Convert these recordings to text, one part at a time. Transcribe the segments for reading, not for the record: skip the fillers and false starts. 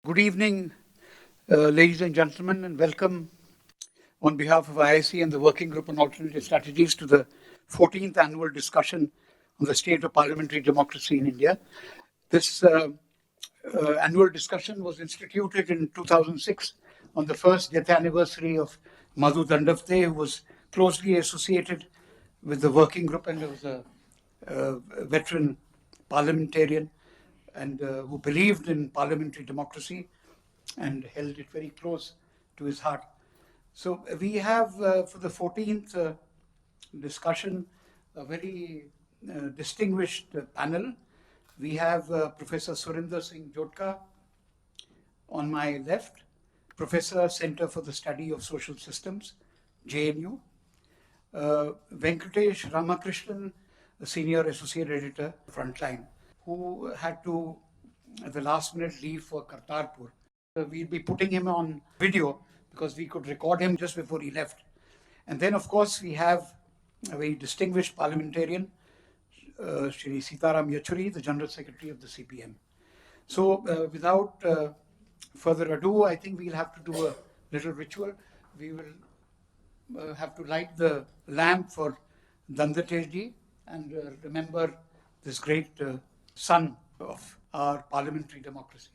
Good evening, ladies and gentlemen, and welcome on behalf of IIC and the Working Group on Alternative Strategies to the 14th Annual Discussion on the State of Parliamentary Democracy in India. This annual discussion was instituted in 2006 on the first death anniversary of Madhu Dandavate, who was closely associated with the Working Group and was a veteran parliamentarian and who believed in parliamentary democracy and held it very close to his heart. So we have for the 14th discussion a very distinguished panel. We have Professor Surinder Singh Jodhka on my left, Professor, Center for the Study of Social Systems, JNU, Venkitesh Ramakrishnan, the Senior Associate Editor, Frontline, who had to, at the last minute, leave for Kartarpur. We'll be putting him on video because we could record him just before he left. And then, of course, we have a very distinguished parliamentarian, Shri Sitaram Yechury, the General Secretary of the CPI-M. So without further ado, I think we'll have to do a little ritual. We will have to light the lamp for Dandavate ji and remember this great son of our parliamentary democracy.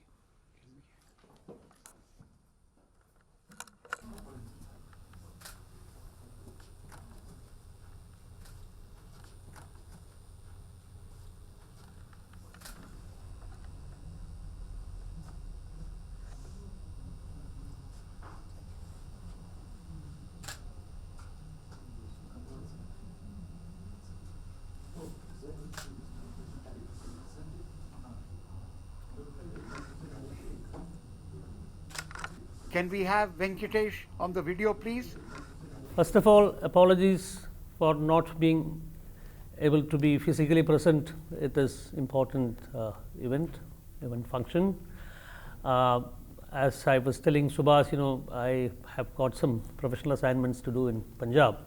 Can we have Venkitesh on the video, please? First of all, apologies for not being able to be physically present at this important event function. As I was telling Subhas, I have got some professional assignments to do in Punjab,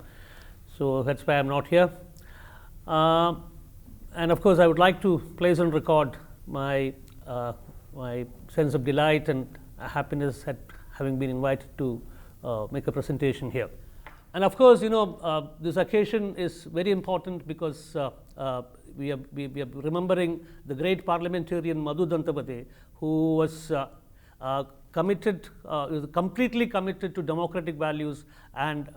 so that's why I'm not here. And of course, I would like to place on record my sense of delight and happiness at having been invited to make a presentation here. And of course, this occasion is very important because we are remembering the great parliamentarian Madhu Dandavate, who was completely committed to democratic values, and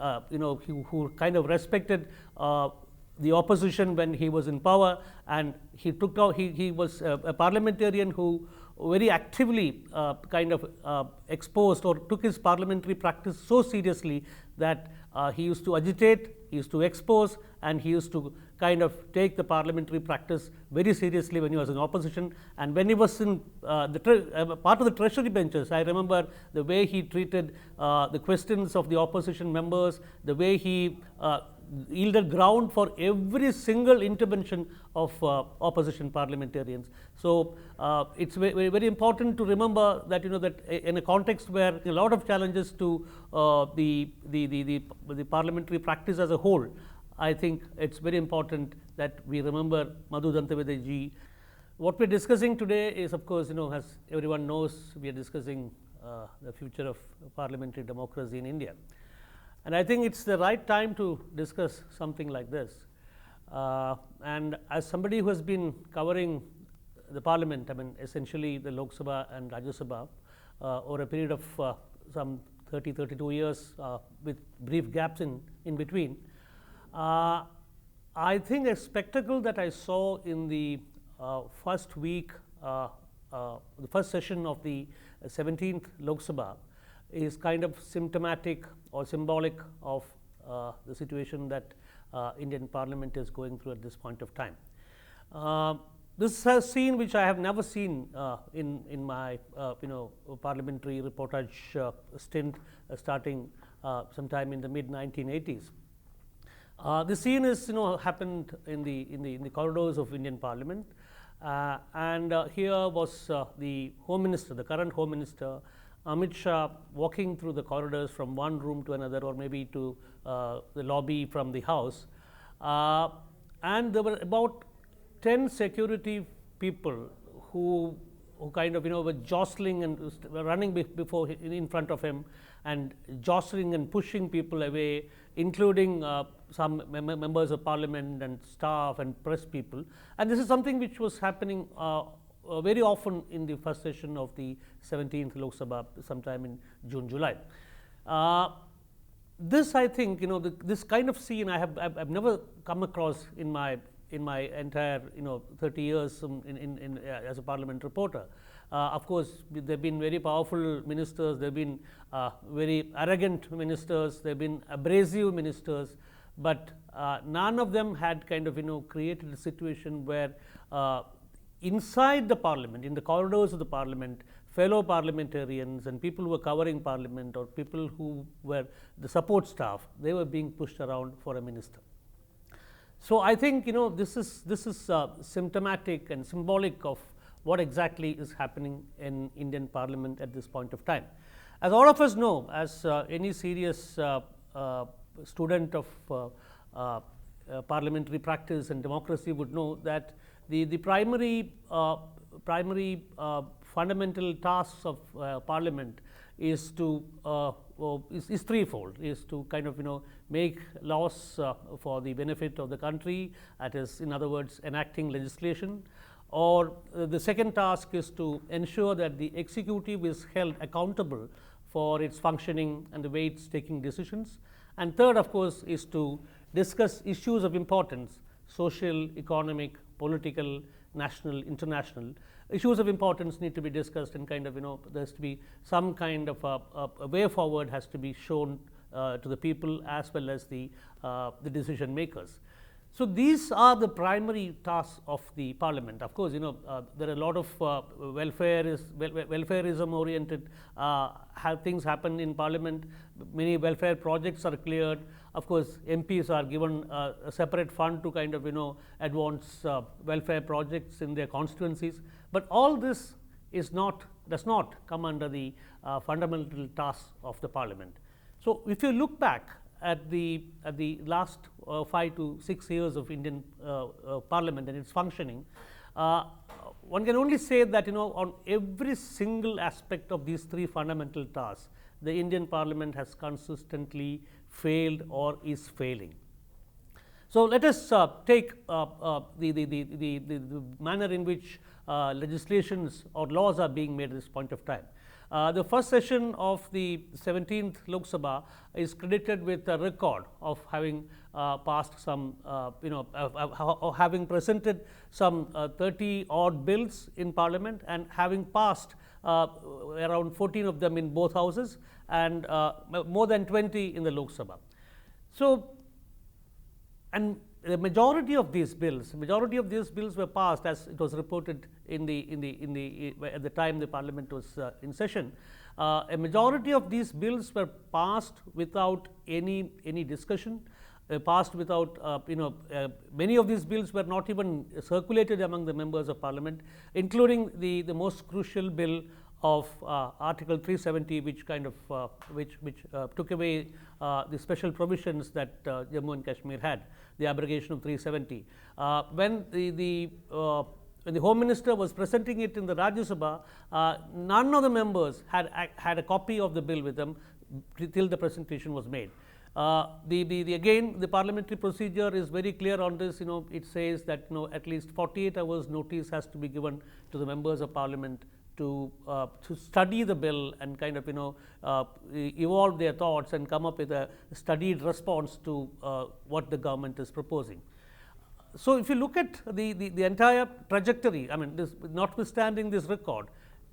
who kind of respected the opposition when he was in power, and he was a parliamentarian who very actively exposed or took his parliamentary practice so seriously that he used to agitate, he used to expose, and he used to kind of take the parliamentary practice very seriously when he was in opposition. And when he was in part of the treasury benches, I remember the way he treated the questions of the opposition members, the way he yielded ground for every single intervention of opposition parliamentarians. So it's very, very important to remember that that in a context where a lot of challenges to the parliamentary practice as a whole, I think it's very important that we remember Madhu Dandavate ji. What we're discussing today is, of course, as everyone knows, we are discussing the future of parliamentary democracy in India. And I think it's the right time to discuss something like this. And as somebody who has been covering the parliament, essentially the Lok Sabha and Rajya Sabha, over a period of some 32 years with brief gaps in between, I think a spectacle that I saw in the first week, the first session of the 17th Lok Sabha is kind of symptomatic or symbolic of the situation that Indian Parliament is going through at this point of time. This is a scene which I have never seen in my parliamentary reportage stint starting sometime in the mid 1980s. The scene is happened in the corridors of Indian Parliament, and here was the Home Minister, the current Home Minister, Amit Shah, walking through the corridors from one room to another, or maybe to the lobby from the House, and there were about 10 security people who who kind of were jostling and were running before in front of him and jostling and pushing people away, including some members of parliament and staff and press people. And this is something which was happening very often in the first session of the 17th Lok Sabha sometime in June, July. This, I think, this kind of scene I've never come across in my entire 30 years as a parliament reporter. Of course, there have been very powerful ministers, there have been very arrogant ministers, there have been abrasive ministers, but none of them had kind of created a situation where inside the parliament, in the corridors of the parliament, fellow parliamentarians and people who were covering parliament or people who were the support staff, they were being pushed around for a minister. So I think this is symptomatic and symbolic of what exactly is happening in Indian Parliament at this point of time. As all of us know, as any serious student of parliamentary practice and democracy would know, that the primary fundamental tasks of Parliament is to is threefold: is to kind of make laws for the benefit of the country, that is, in other words, enacting legislation. Or the second task is to ensure that the executive is held accountable for its functioning and the way it's taking decisions. And third, of course, is to discuss issues of importance: social, economic, political, national, international. Issues of importance need to be discussed, and kind of there has to be some kind of a way forward has to be shown to the people as well as the decision makers. So these are the primary tasks of the parliament. Of course, there are a lot of welfareism oriented things happen in parliament. Many welfare projects are cleared. Of course, MPs are given a separate fund to kind of advance welfare projects in their constituencies. But all this does not come under the fundamental tasks of the parliament. So if you look back at the last 5 to 6 years of Indian Parliament and its functioning, one can only say that on every single aspect of these three fundamental tasks, the Indian Parliament has consistently failed or is failing. So let us take the manner in which legislations or laws are being made at this point of time. The first session of the 17th Lok Sabha is credited with a record of having passed some, having presented some 30 odd bills in Parliament and having passed around 14 of them in both houses and more than 20 in the Lok Sabha. So, and the majority of these bills were passed, as it was reported at the time the Parliament was in session. A majority of these bills were passed without any discussion, passed without many of these bills were not even circulated among the members of Parliament, including the most crucial bill of Article 370, which kind of which took away the special provisions that Jammu and Kashmir had, the abrogation of 370. When the Home Minister was presenting it in the Rajya Sabha, none of the members had a copy of the bill with them till the presentation was made. Again, the parliamentary procedure is very clear on this. It says that at least 48 hours notice has to be given to the members of Parliament to study the bill and kind of evolve their thoughts and come up with a studied response to what the government is proposing. So if you look at the entire trajectory, I mean, notwithstanding this record,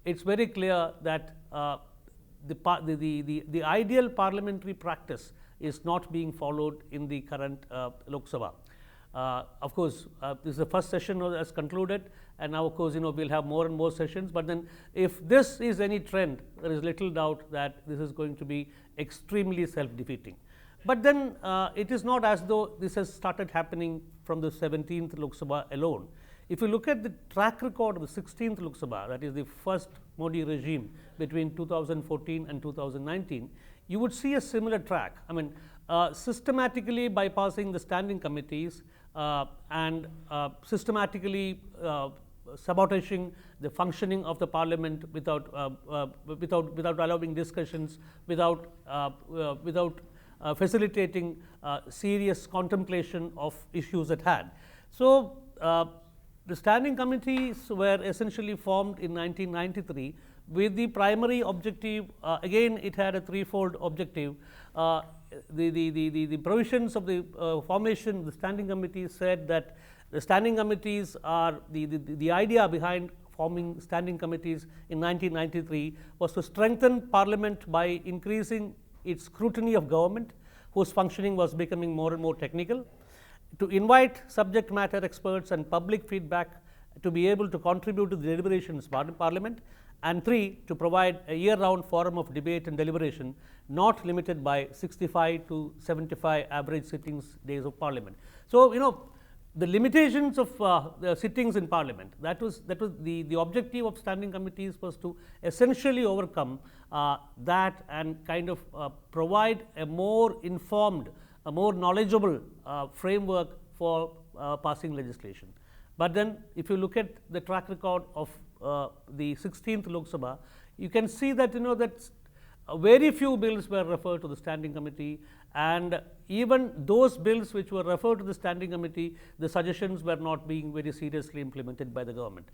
it's very clear that the ideal parliamentary practice is not being followed in the current Lok Sabha. Of course, this is the first session has concluded, and now of course we'll have more and more sessions. But then, if this is any trend, there is little doubt that this is going to be extremely self-defeating. But then it is not as though this has started happening from the 17th Lok Sabha alone. If you look at the track record of the 16th Lok Sabha, that is the first Modi regime between 2014 and 2019, you would see a similar track. I mean, systematically bypassing the standing committees and systematically sabotaging the functioning of the parliament without allowing discussions, without facilitating serious contemplation of issues at hand. So, the standing committees were essentially formed in 1993 with the primary objective. Again, it had a threefold objective. The provisions of the formation of the standing committees said that the standing committees are the idea behind forming standing committees in 1993 was to strengthen parliament by increasing its scrutiny of government, whose functioning was becoming more and more technical, to invite subject matter experts and public feedback to be able to contribute to the deliberations of parliament, and 3, to provide a year-round forum of debate and deliberation, not limited by 65 to 75 average sittings days of parliament. So, the limitations of the sittings in parliament, that was the objective of standing committees was to essentially overcome that and kind of provide a more informed, a more knowledgeable framework for passing legislation. But then if you look at the track record of the 16th Lok Sabha, you can see that that very few bills were referred to the standing committee, and even those bills which were referred to the standing committee, the suggestions were not being very seriously implemented by the government.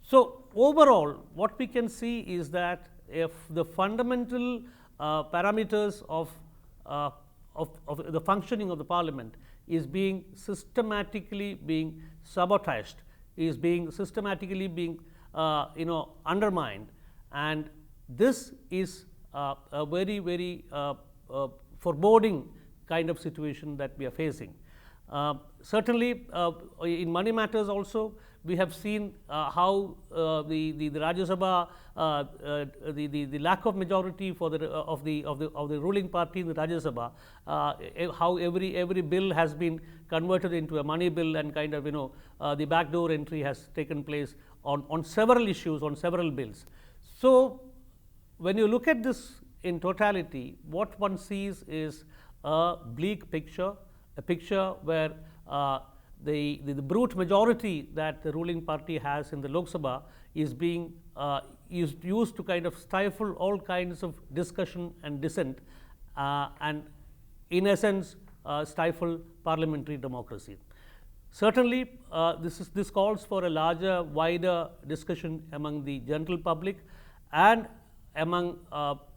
So, overall what we can see is that if the fundamental parameters of the functioning of the parliament is being systematically being sabotaged, is being systematically being undermined, and this is a very foreboding kind of situation that we are facing. Certainly, in money matters also, we have seen how the Rajya Sabha, the lack of majority for of the ruling party in the Rajya Sabha, how every bill has been converted into a money bill, and kind of the backdoor entry has taken place on several issues, on several bills. So, when you look at this in totality, what one sees is a bleak picture, a picture where the brute majority that the ruling party has in the Lok Sabha is being used to kind of stifle all kinds of discussion and dissent, and in essence stifle parliamentary democracy. Certainly, this calls for a larger, wider discussion among the general public and among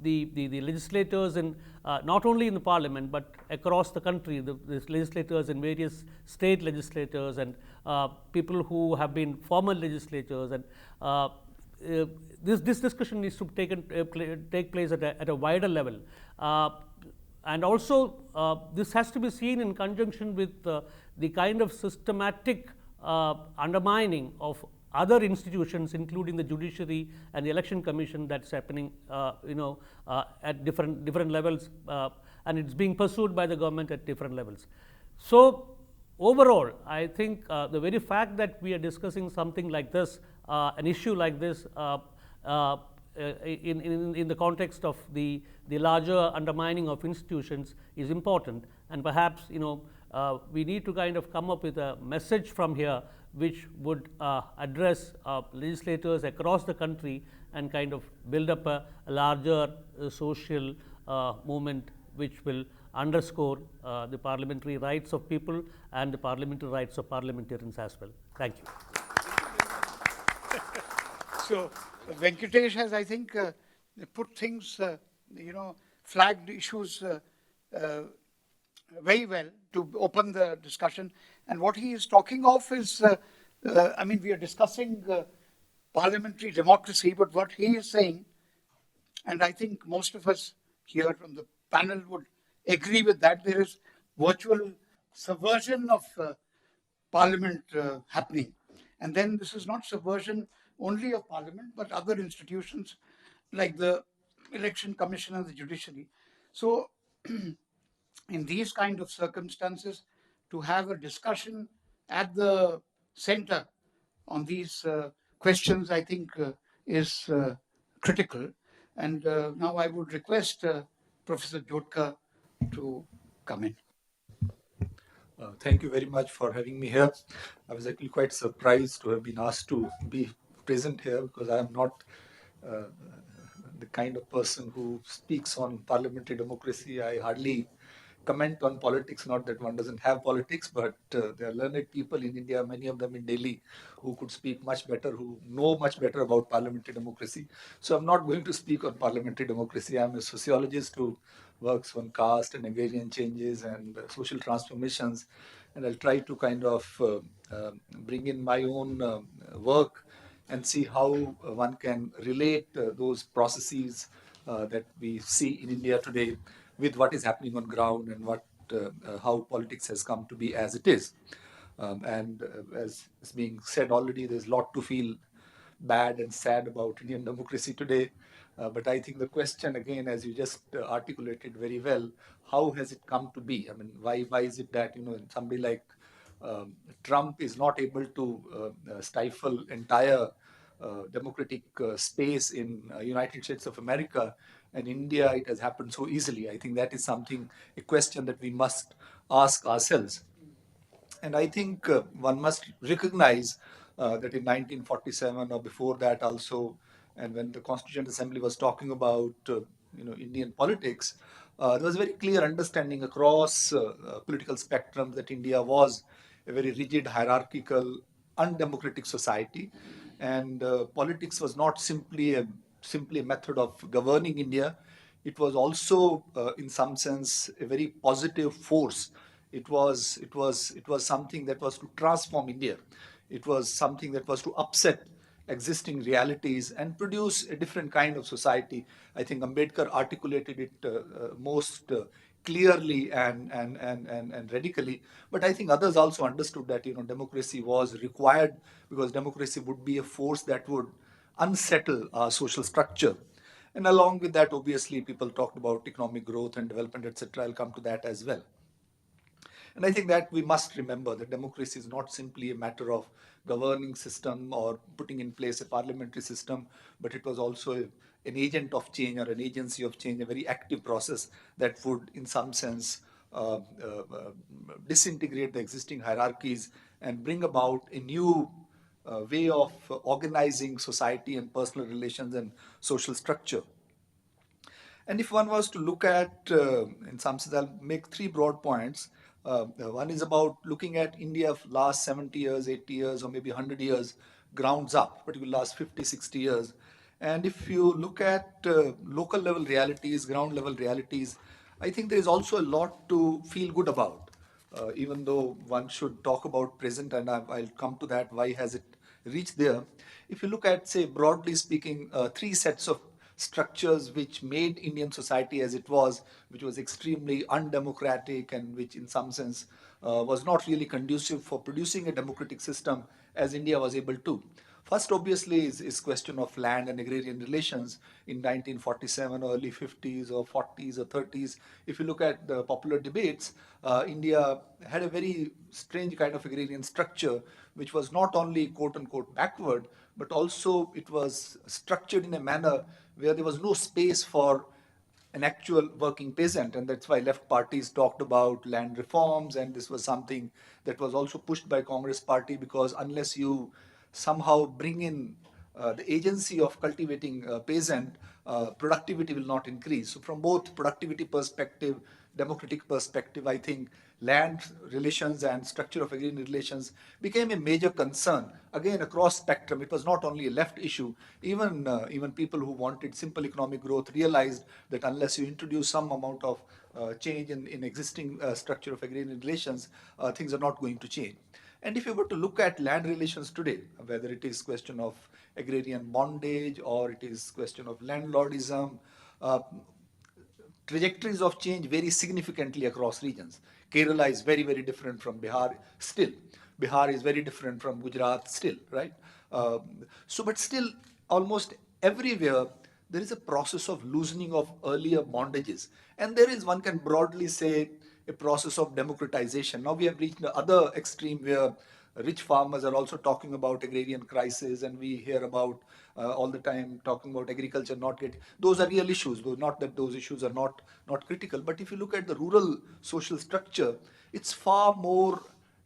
the legislators in not only in the parliament but across the country, the legislators in various state legislators and people who have been former legislators, and this discussion needs to take place at a wider level. And also, this has to be seen in conjunction with the kind of systematic undermining of other institutions, including the judiciary and the election commission, that's happening at different levels, and it's being pursued by the government at different levels. So, overall, I think the very fact that we are discussing something like this, an issue like this, in the context of the larger undermining of institutions is important, and perhaps we need to kind of come up with a message from here which would address legislators across the country and kind of build up a larger social movement which will underscore the parliamentary rights of people and the parliamentary rights of parliamentarians as well. Thank you. So, Venkitesh has, I think, put things, flagged issues very well to open the discussion. And what he is talking of is, we are discussing parliamentary democracy, but what he is saying, and I think most of us here from the panel would agree with that, there is virtual subversion of parliament happening. And then this is not subversion only of parliament, but other institutions like the election commission and the judiciary. So, in these kind of circumstances, to have a discussion at the center on these questions, I think is critical. And now I would request Professor Jodhka to come in. Thank you very much for having me here. I was actually quite surprised to have been asked to be present here because I am not uh, the kind of person who speaks on parliamentary democracy. I hardly comment on politics, not that one doesn't have politics, but there are learned people in India, many of them in Delhi, who could speak much better, who know much better about parliamentary democracy. So I'm not going to speak on parliamentary democracy. I'm a sociologist who works on caste and agrarian changes and social transformations. And I'll try to kind of bring in my own work and see how one can relate those processes that we see in India today with what is happening on ground and how politics has come to be as it is. As is being said already, there's a lot to feel bad and sad about Indian democracy today. But I think the question, again, as you just articulated very well, how has it come to be? I mean, why is it that somebody like Trump is not able to stifle entire democratic space in United States of America, and India it has happened so easily? I think that is something, a question that we must ask ourselves. And I think one must recognize that in 1947 or before that also, and when the Constituent Assembly was talking about Indian politics, there was a very clear understanding across political spectrum that India was a very rigid, hierarchical, undemocratic society, and politics was not simply a method of governing India. It was also, in some sense, a very positive force. It was something that was to transform India. It was something that was to upset existing realities and produce a different kind of society. I think Ambedkar articulated it most clearly and radically. But I think others also understood that democracy was required because democracy would be a force that would unsettle our social structure. And along with that, obviously, people talked about economic growth and development, etc. I'll come to that as well. And I think that we must remember that democracy is not simply a matter of governing system or putting in place a parliamentary system, but it was also an agent of change or an agency of change, a very active process that would, in some sense, disintegrate the existing hierarchies and bring about a new way of organizing society and personal relations and social structure. And if one was to look at, in some sense, I'll make three broad points. One is about looking at India of last 70 years, 80 years, or maybe 100 years, grounds up, particularly last 50, 60 years. And if you look at local level realities, ground level realities, I think there is also a lot to feel good about. Even though one should talk about present, and I'll come to that, why has it reached there? If you look at, say, broadly speaking, three sets of structures which made Indian society as it was, which was extremely undemocratic and which, in some sense, was not really conducive for producing a democratic system as India was able to. First, obviously, is question of land and agrarian relations in 1947, early 50s or 40s or 30s. If you look at the popular debates, India had a very strange kind of agrarian structure, which was not only quote unquote backward, but also it was structured in a manner where there was no space for an actual working peasant. And that's why left parties talked about land reforms, and this was something that was also pushed by Congress party, because unless you somehow bring in the agency of cultivating peasant, productivity will not increase. So from both productivity perspective, democratic perspective, I think land relations and structure of agrarian relations became a major concern. Again, across spectrum, it was not only a left issue. Even people who wanted simple economic growth realized that unless you introduce some amount of change in existing structure of agrarian relations, things are not going to change. And if you were to look at land relations today, whether it is question of agrarian bondage or it is question of landlordism, uh, trajectories of change vary significantly across regions. Kerala is very, very different from Bihar still. Bihar is very different from Gujarat still, right? But still, almost everywhere, there is a process of loosening of earlier bondages. And there is, one can broadly say, a process of democratization. Now we have reached the other extreme where rich farmers are also talking about agrarian crisis, and we hear about all the time talking about agriculture not getting. Those are real issues, though not that those issues are not critical. But if you look at the rural social structure, it's far more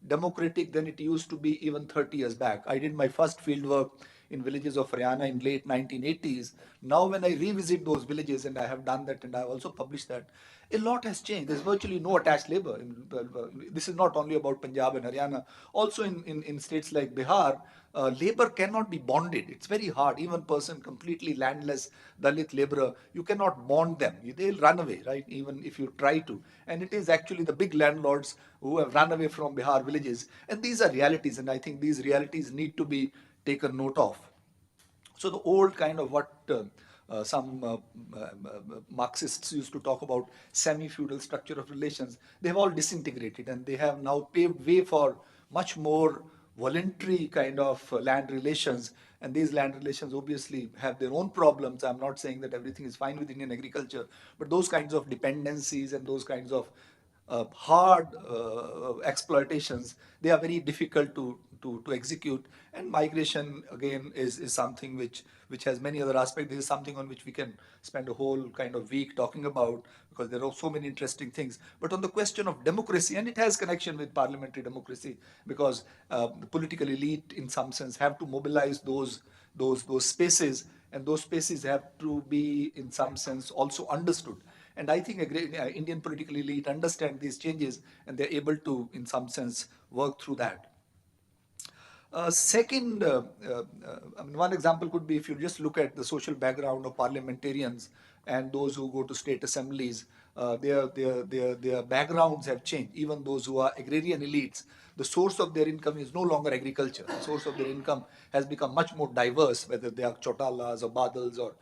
democratic than it used to be even 30 years back. I did my first field work in villages of Haryana in late 1980s. Now when I revisit those villages, and I have done that and I have also published that, a lot has changed. There's virtually no attached labor. This is not only about Punjab and Haryana. Also in states like Bihar, labor cannot be bonded. It's very hard. Even person completely landless, Dalit laborer, you cannot bond them. They'll run away, right? Even if you try to. And it is actually the big landlords who have run away from Bihar villages. And these are realities. And I think these realities need to be taken note of. So the old kind of what some Marxists used to talk about, semi-feudal structure of relations, they have all disintegrated, and they have now paved way for much more voluntary kind of land relations. And these land relations obviously have their own problems. I'm not saying that everything is fine with Indian agriculture, but those kinds of dependencies and those kinds of hard exploitations, they are very difficult to execute. And migration, again, is something which has many other aspects. This is something on which we can spend a whole kind of week talking about, because there are so many interesting things. But on the question of democracy, and it has connection with parliamentary democracy, because the political elite, in some sense, have to mobilize those spaces, and those spaces have to be, in some sense, also understood. And I think Indian political elite understand these changes, and they're able to, in some sense, work through that. Second, I mean, one example could be if you just look at the social background of parliamentarians and those who go to state assemblies, their backgrounds have changed. Even those who are agrarian elites, the source of their income is no longer agriculture. The source of their income has become much more diverse, whether they are Chautalas or Badals or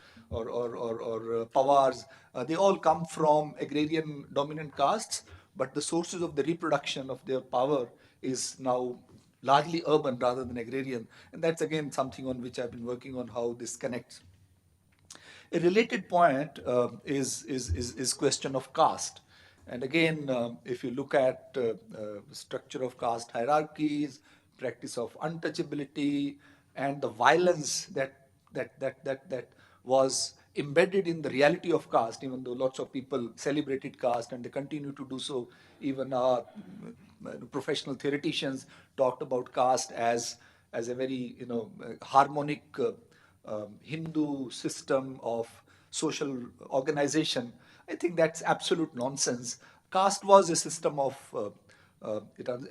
Pawars. They all come from agrarian dominant castes, but the sources of the reproduction of their power is now largely urban rather than agrarian. And that's again something on which I've been working on, how this connects. A related point is question of caste. And again, if you look at structure of caste hierarchies, practice of untouchability, and the violence that was embedded in the reality of caste, even though lots of people celebrated caste and they continue to do so. Even our professional theoreticians talked about caste as a very harmonic Hindu system of social organization. I think that's absolute nonsense. Caste was a system of,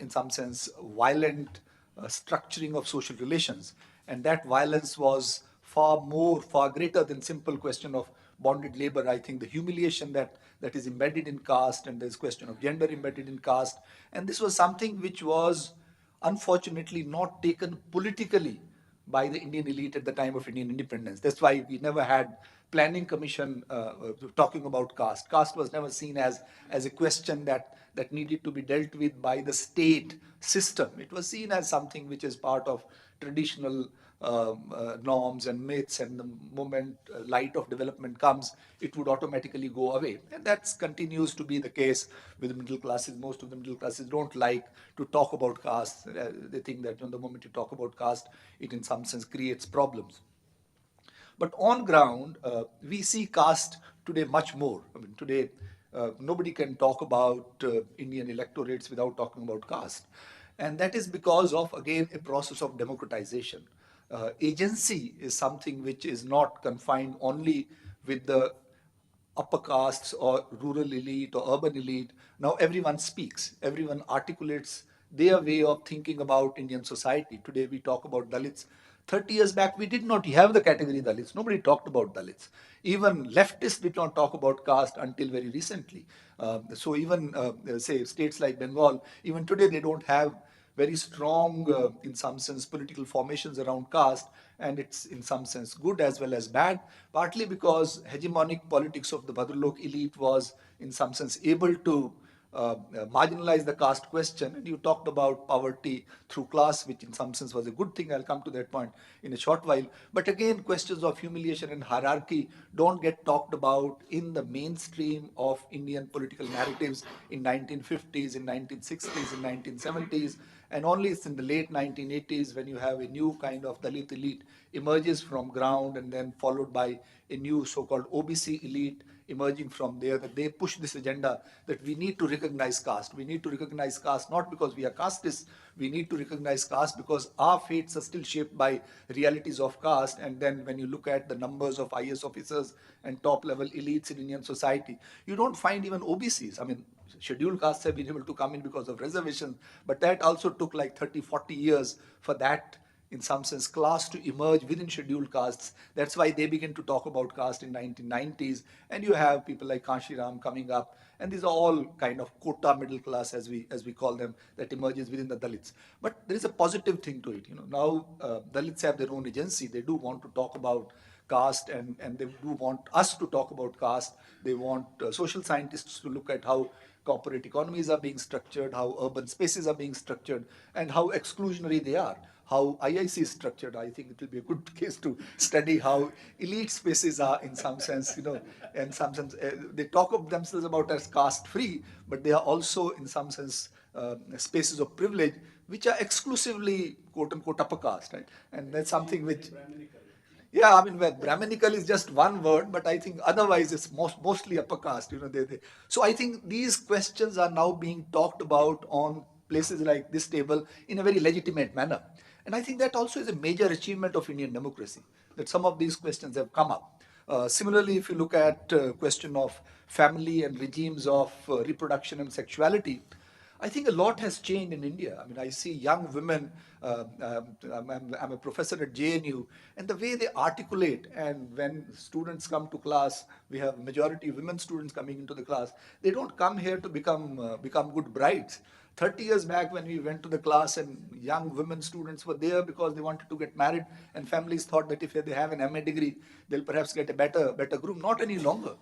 in some sense, violent structuring of social relations. And that violence was far greater than simple question of bonded labor. I think the humiliation that is embedded in caste, and there's question of gender embedded in caste. And this was something which was unfortunately not taken politically by the Indian elite at the time of Indian independence. That's why we never had planning commission talking about caste. Caste was never seen as a question that needed to be dealt with by the state system. It was seen as something which is part of traditional norms and myths, and the moment light of development comes, it would automatically go away. And that continues to be the case with the middle classes. Most of the middle classes don't like to talk about caste. They think that the moment you talk about caste, it in some sense creates problems. But on ground, we see caste today much more. I mean, today, nobody can talk about Indian electorates without talking about caste. And that is because of, again, a process of democratization. Agency is something which is not confined only with the upper castes or rural elite or urban elite. Now everyone speaks, everyone articulates their way of thinking about Indian society. Today we talk about Dalits. 30 years back, we did not have the category Dalits. Nobody talked about Dalits. Even leftists did not talk about caste until very recently. So even, say, states like Bengal, even today they don't have very strong, in some sense, political formations around caste, and it's in some sense good as well as bad, partly because hegemonic politics of the Bhadralok elite was in some sense able to marginalize the caste question. And you talked about poverty through class, which in some sense was a good thing. I'll come to that point in a short while. But again, questions of humiliation and hierarchy don't get talked about in the mainstream of Indian political narratives in 1950s, in 1960s, in 1970s. And only it's in the late 1980s when you have a new kind of Dalit elite emerges from ground, and then followed by a new so-called OBC elite emerging from there, that they push this agenda that we need to recognize caste. We need to recognize caste not because we are castes, we need to recognize caste because our fates are still shaped by realities of caste. And then when you look at the numbers of IS officers and top level elites in Indian society, you don't find even OBCs. I mean, scheduled castes have been able to come in because of reservations, but that also took like 30, 40 years for that, in some sense, class to emerge within scheduled castes. That's why they begin to talk about caste in 1990s. And you have people like Kanshiram coming up. And these are all kind of quota middle class, as we call them, that emerges within the Dalits. But there is a positive thing to it. Now Dalits have their own agency. They do want to talk about caste, and they do want us to talk about caste. They want social scientists to look at how corporate economies are being structured, how urban spaces are being structured, and how exclusionary they are, how IIC is structured. I think it will be a good case to study how elite spaces are in some sense, in some sense. They talk of themselves about as caste-free, but they are also in some sense spaces of privilege, which are exclusively quote-unquote upper caste, right? And that's something which... Yeah, I mean, well, Brahminical is just one word, but I think otherwise it's mostly upper caste. So I think these questions are now being talked about on places like this table in a very legitimate manner. And I think that also is a major achievement of Indian democracy, that some of these questions have come up. Similarly, if you look at question of family and regimes of reproduction and sexuality, I think a lot has changed in India. I mean, I see young women, I'm a professor at JNU, and the way they articulate, and when students come to class, we have majority women students coming into the class, they don't come here to become good brides. 30 years back when we went to the class and young women students were there because they wanted to get married, and families thought that if they have an MA degree, they'll perhaps get a better groom. Not any longer.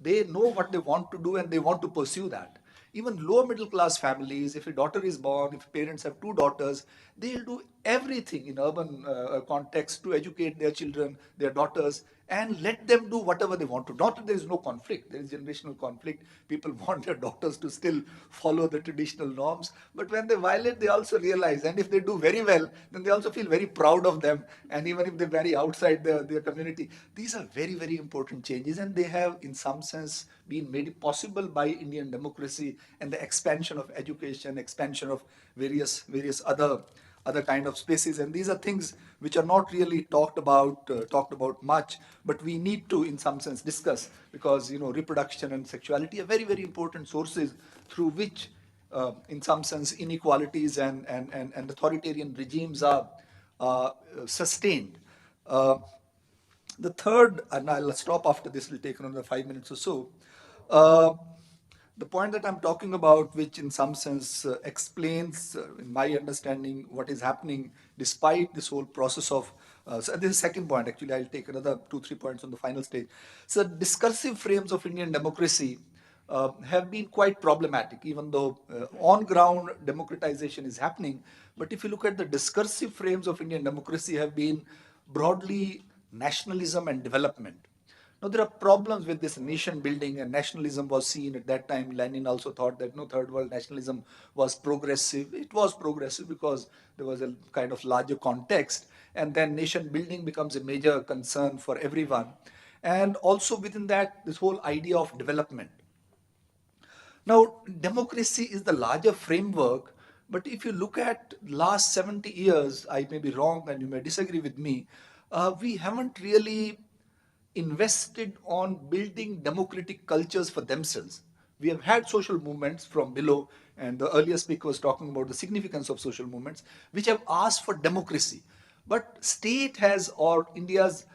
They know what they want to do and they want to pursue that. Even lower middle class families, if a daughter is born, if parents have two daughters, they'll do everything in urban context to educate their children, their daughters, and let them do whatever they want to. Not that there is no conflict, there is generational conflict. People want their daughters to still follow the traditional norms, but when they violate, they also realize, and if they do very well, then they also feel very proud of them, and even if they marry outside their community. These are very, very important changes, and they have, in some sense, been made possible by Indian democracy and the expansion of education, expansion of various other kind of spaces. And these are things which are not really talked about much, but we need to, in some sense, discuss, because reproduction and sexuality are very, very important sources through which, in some sense, inequalities and authoritarian regimes are sustained. The third, and I'll stop after this, will take another 5 minutes or so. The point that I'm talking about, which in some sense explains, in my understanding, what is happening despite this whole process of, so this is the second point, actually, I'll take another 2-3 points on the final stage. So discursive frames of Indian democracy have been quite problematic, even though on-ground democratization is happening. But if you look at the discursive frames of Indian democracy have been broadly nationalism and development. Now, there are problems with this nation building, and nationalism was seen at that time. Lenin also thought that third world nationalism was progressive. It was progressive because there was a kind of larger context, and then nation building becomes a major concern for everyone. And also within that, this whole idea of development. Now, democracy is the larger framework, but if you look at last 70 years, I may be wrong and you may disagree with me, we haven't really invested on building democratic cultures for themselves. We have had social movements from below, and the earlier speaker was talking about the significance of social movements, which have asked for democracy. But state has, or India's,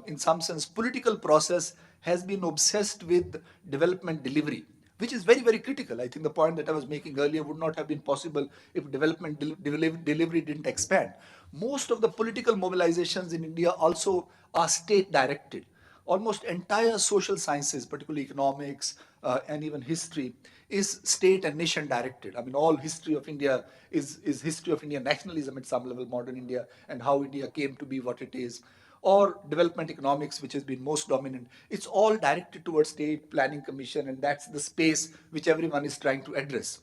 in some sense, political process has been obsessed with development delivery, which is very, very critical. I think the point that I was making earlier would not have been possible if development delivery didn't expand. Most of the political mobilizations in India also are state-directed. Almost entire social sciences, particularly economics and even history, is state and nation directed. I mean, all history of India is history of Indian nationalism at some level, modern India, and how India came to be what it is. Or development economics, which has been most dominant. It's all directed towards state planning commission, and that's the space which everyone is trying to address.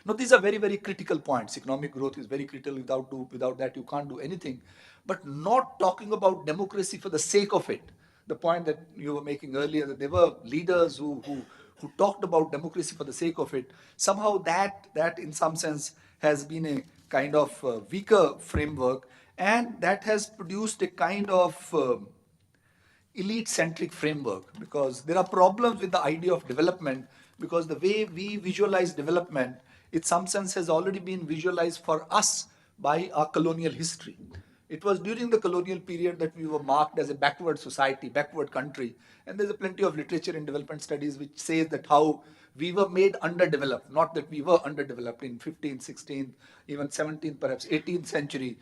Now, these are very, very critical points. Economic growth is very critical. Without that, you can't do anything. But not talking about democracy for the sake of it. the point that you were making earlier, that there were leaders who talked about democracy for the sake of it. Somehow that in some sense has been a kind of weaker framework, and that has produced a kind of elite-centric framework, because there are problems with the idea of development, because the way we visualize development, in some sense, has already been visualized for us by our colonial history. It was during the colonial period that we were marked as a backward society, backward country, and there's a plenty of literature in development studies which says that how we were made underdeveloped, not that we were underdeveloped in 15th, 16th, even 17th, perhaps 18th century.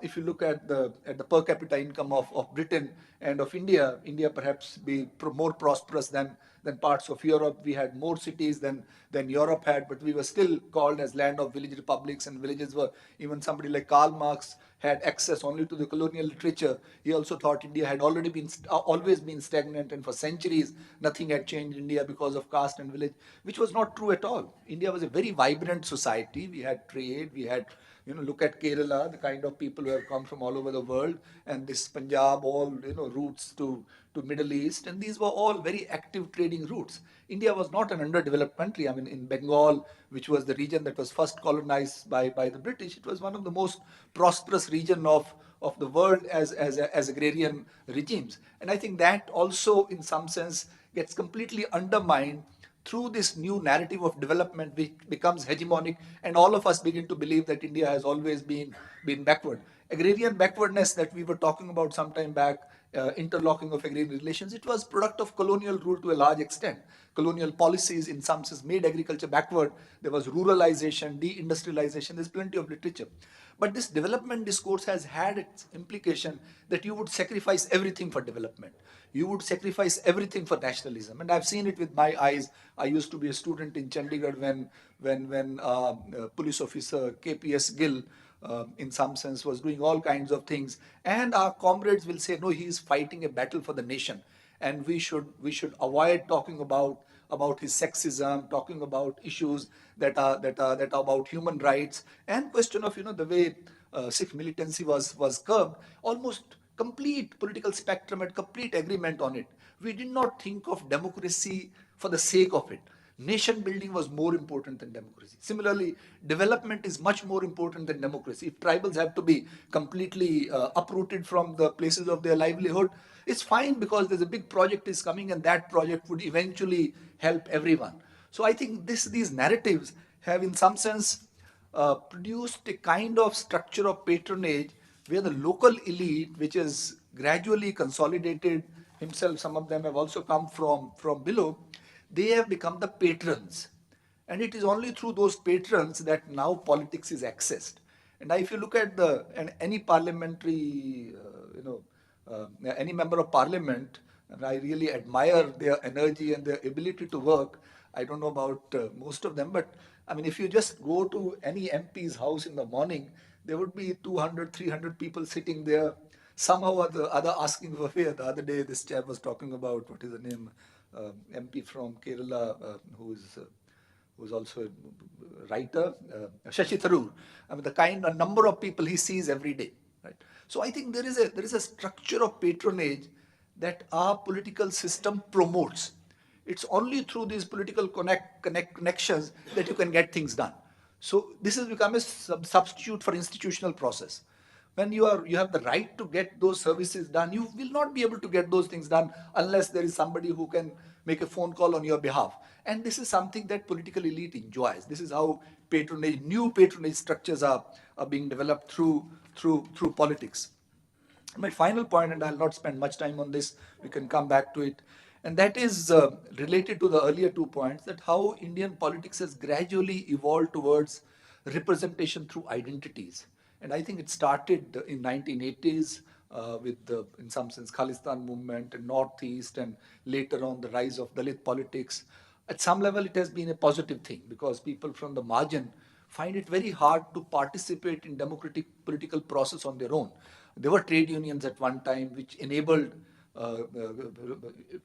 If you look at the per capita income of Britain and of India, India perhaps be more prosperous than parts of Europe. We had more cities than Europe had, but we were still called as land of village republics, and villages were, even somebody like Karl Marx had access only to the colonial literature. He also thought India had always been stagnant, and for centuries nothing had changed in India because of caste and village, which was not true at all. India was a very vibrant society. We had trade, we had, look at Kerala, the kind of people who have come from all over the world, and this Punjab, all, routes to Middle East, and these were all very active trading routes. India was not an underdeveloped country. I mean, in Bengal, which was the region that was first colonized by the British, it was one of the most prosperous region of the world as agrarian regimes. And I think that also, in some sense, gets completely undermined through this new narrative of development, which becomes hegemonic, and all of us begin to believe that India has always been backward. Agrarian backwardness that we were talking about some time back, interlocking of agrarian relations, it was product of colonial rule to a large extent. Colonial policies, in some sense, made agriculture backward. There was ruralization, deindustrialization. There's plenty of literature. But this development discourse has had its implication that you would sacrifice everything for development. You would sacrifice everything for nationalism. And I've seen it with my eyes. I used to be a student in Chandigarh when police officer KPS Gill, in some sense, was doing all kinds of things. And our comrades will say, no, he is fighting a battle for the nation. And we should avoid talking about his sexism, talking about issues that are about human rights, and question of the way Sikh militancy was curbed. Almost complete political spectrum and complete agreement on it. We did not think of democracy for the sake of it. Nation building was more important than democracy. Similarly, development is much more important than democracy. If tribals have to be completely uprooted from the places of their livelihood, it's fine, because there's a big project is coming, and that project would eventually help everyone. So I think these narratives have, in some sense, produced a kind of structure of patronage where the local elite, which is gradually consolidated himself, some of them have also come from below, they have become the patrons. And it is only through those patrons that now politics is accessed. And if you look at any parliamentary, any member of parliament, and I really admire their energy and their ability to work. I don't know about most of them, but I mean, if you just go to any MP's house in the morning, there would be 200, 300 people sitting there, somehow or the other asking for fare. The other day, this chap was talking about, what is the name, MP from Kerala, who's also a writer, Shashi Tharoor. I mean, the number of people he sees every day, right? So I think there is a structure of patronage that our political system promotes. It's only through these political connections that you can get things done. So this has become a substitute for institutional process. When you have the right to get those services done, you will not be able to get those things done unless there is somebody who can make a phone call on your behalf. And this is something that political elite enjoys. This is how new patronage structures are being developed through politics. My final point, and I'll not spend much time on this, we can come back to it, and that is related to the earlier 2 points, that how Indian politics has gradually evolved towards representation through identities. And I think it started in 1980s with the, in some sense, Khalistan movement and Northeast, and later on the rise of Dalit politics. At some level, it has been a positive thing, because people from the margin find it very hard to participate in democratic political process on their own. There were trade unions at one time which enabled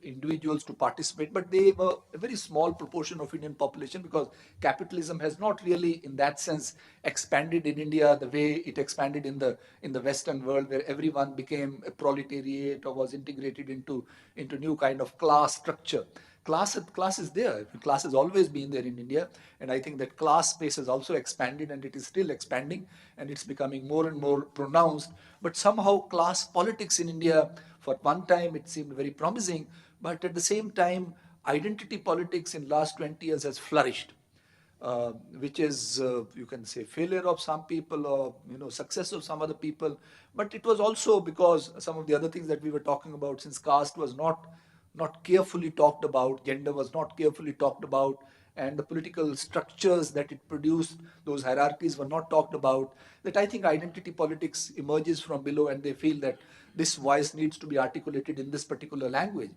individuals to participate, but they were a very small proportion of Indian population because capitalism has not really, in that sense, expanded in India the way it expanded in the Western world, where everyone became a proletariat or was integrated into new kind of class structure. Class is there. Class has always been there in India, and I think that class space has also expanded, and it is still expanding, and it's becoming more and more pronounced. But somehow class politics in India, for one time, it seemed very promising, but at the same time, identity politics in last 20 years has flourished. Which is, you can say, failure of some people or success of some other people. But it was also because some of the other things that we were talking about, since caste was not carefully talked about, gender was not carefully talked about, and the political structures that it produced, those hierarchies were not talked about, that I think identity politics emerges from below, and they feel that this voice needs to be articulated in this particular language.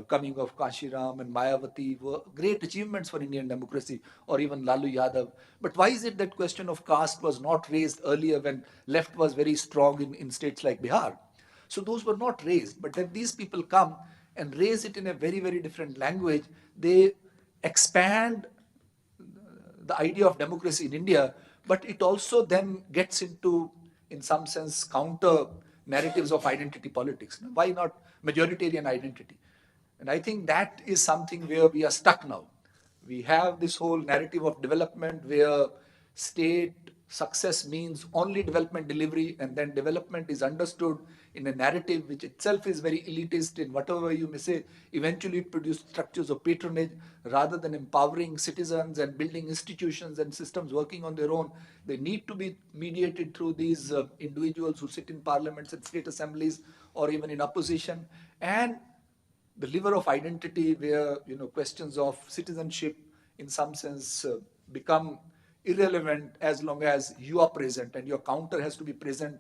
Coming of Kashiram and Mayawati were great achievements for Indian democracy, or even Lalu Yadav. But why is it that question of caste was not raised earlier when left was very strong in states like Bihar? So those were not raised. But then these people come and raise it in a very, very different language. They expand the idea of democracy in India, but it also then gets into, in some sense, counter narratives of identity politics. Why not majoritarian identity? And I think that is something where we are stuck now. We have this whole narrative of development where state success means only development delivery, and then development is understood in a narrative which itself is very elitist in whatever you may say. Eventually it produces structures of patronage rather than empowering citizens and building institutions and systems working on their own. They need to be mediated through these individuals who sit in parliaments and state assemblies or even in opposition. And the liver of identity, where questions of citizenship in some sense become irrelevant as long as you are present, and your counter has to be present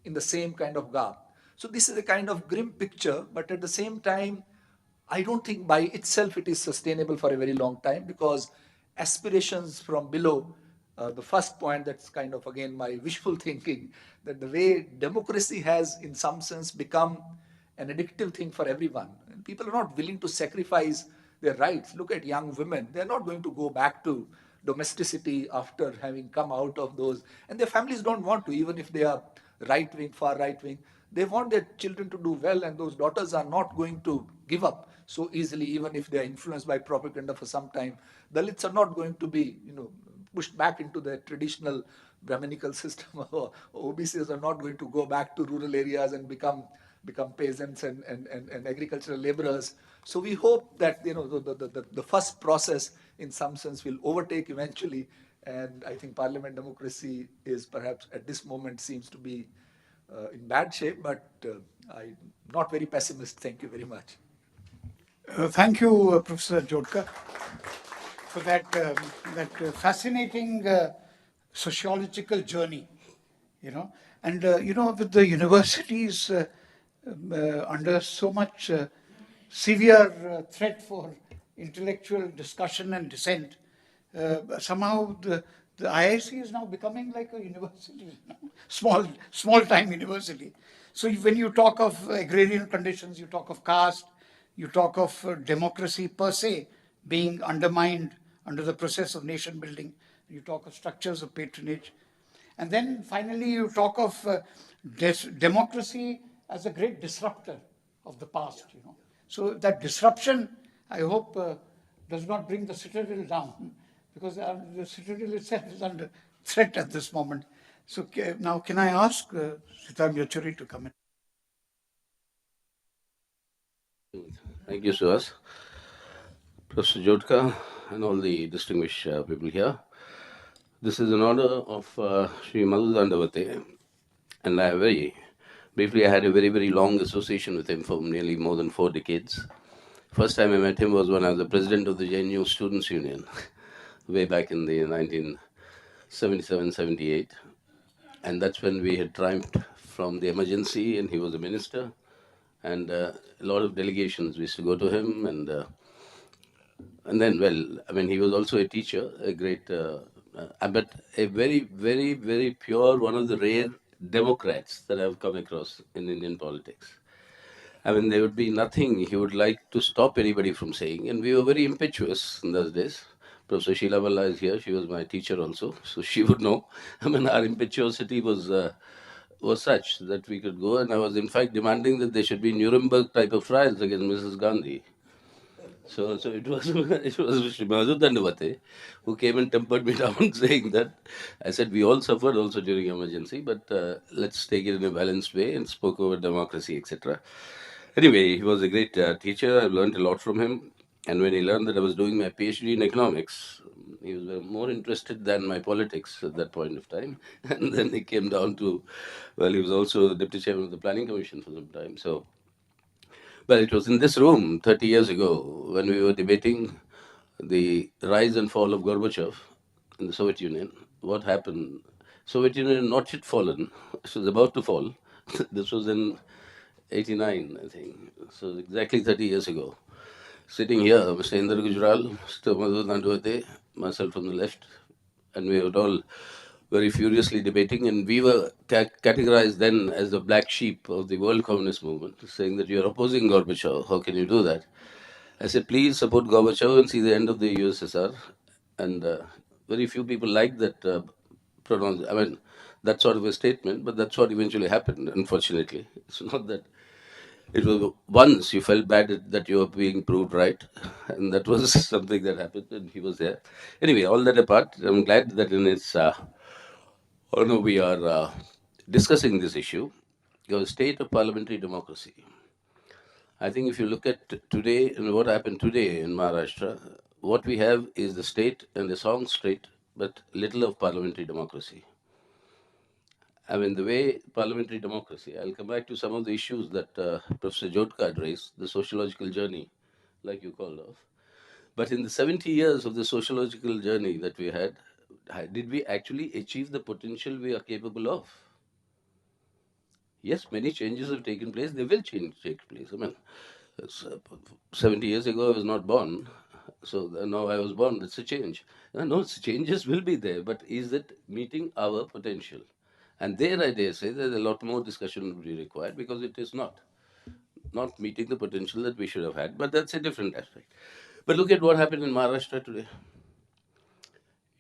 in the same kind of garb. So this is a kind of grim picture, but at the same time, I don't think by itself it is sustainable for a very long time, because aspirations from below, the first point, that's kind of again my wishful thinking, that the way democracy has in some sense become an addictive thing for everyone. And people are not willing to sacrifice their rights. Look at young women. They're not going to go back to domesticity after having come out of those. And their families don't want to, even if they are right-wing, far right-wing. They want their children to do well, and those daughters are not going to give up so easily, even if they are influenced by propaganda for some time. Dalits are not going to be, pushed back into the traditional Brahminical system, or OBCs are not going to go back to rural areas and become peasants and agricultural laborers. So we hope that the first process in some sense will overtake eventually, and I think parliament democracy is perhaps at this moment seems to be in bad shape, but I'm not very pessimist. Thank you very much. Thank you, Professor Jodhka, for that fascinating sociological journey. And with the universities under so much severe threat for intellectual discussion and dissent, somehow the IIC is now becoming like a university, small time university. So when you talk of agrarian conditions, you talk of caste, you talk of democracy per se being undermined under the process of nation building, you talk of structures of patronage, and then finally you talk of democracy as a great disruptor of the past. So that disruption, I hope, does not bring the citadel down, because the citadel itself is under threat at this moment. So now can I ask Sitaram Yechury to come in? Thank you, Suhas. Professor Jodhka and all the distinguished people here. This is an order of Sri Madhu Dandavate, and I had a very, very long association with him for nearly more than 4 decades. First time I met him was when I was the president of the JNU Students' Union, way back in the 1977-78. And that's when we had triumphed from the emergency, and he was a minister. And a lot of delegations, we used to go to him. And then, he was also a teacher, a great, but a very, very, very pure, one of the rare Democrats that I've come across in Indian politics. I mean, there would be nothing he would like to stop anybody from saying. And we were very impetuous in those days. Professor Sheila Balla is here. She was my teacher also, so she would know. I mean, our impetuosity was such that we could go. And I was, in fact, demanding that there should be Nuremberg type of trials against Mrs. Gandhi. So it was it was Madhu Dandavate who came and tempered me down, saying that I said we all suffered also during emergency, but let's take it in a balanced way, and spoke over democracy, etc. Anyway, he was a great teacher. I learned a lot from him. And when he learned that I was doing my PhD in economics, he was more interested than my politics at that point of time. And then he came down to, well, he was also the deputy chairman of the Planning Commission for some time. So, well, it was in this room 30 years ago when we were debating the rise and fall of Gorbachev in the Soviet Union. What happened? Soviet Union had not yet fallen. It was about to fall. This was in 89, I think. So exactly 30 years ago. Sitting here, Mr. Indra Gujral, Mr. Madhu Dandavate, myself on the left, and we were all very furiously debating, and we were categorized then as the black sheep of the world communist movement, saying that you're opposing Gorbachev. How can you do that? I said, please support Gorbachev and see the end of the USSR. And very few people liked that I mean, that sort of a statement, but that's what eventually happened, unfortunately. It's not that it was once you felt bad that you were being proved right, and that was something that happened, and he was there. Anyway, all that apart, I'm glad that in its honor we are discussing this issue, because state of parliamentary democracy. I think if you look at today and what happened today in Maharashtra, what we have is the state and the song state, but little of parliamentary democracy. I mean, the way parliamentary democracy, I'll come back to some of the issues that Professor Jodhka had raised, the sociological journey, like you called off. But in the 70 years of the sociological journey that we had, did we actually achieve the potential we are capable of? Yes, many changes have taken place. They will take place. I mean, 70 years ago, I was not born. So now I was born. That's a change. No, changes will be there. But is it meeting our potential? And there, I dare say, there's a lot more discussion will be required, because it is not meeting the potential that we should have had. But that's a different aspect. But look at what happened in Maharashtra today.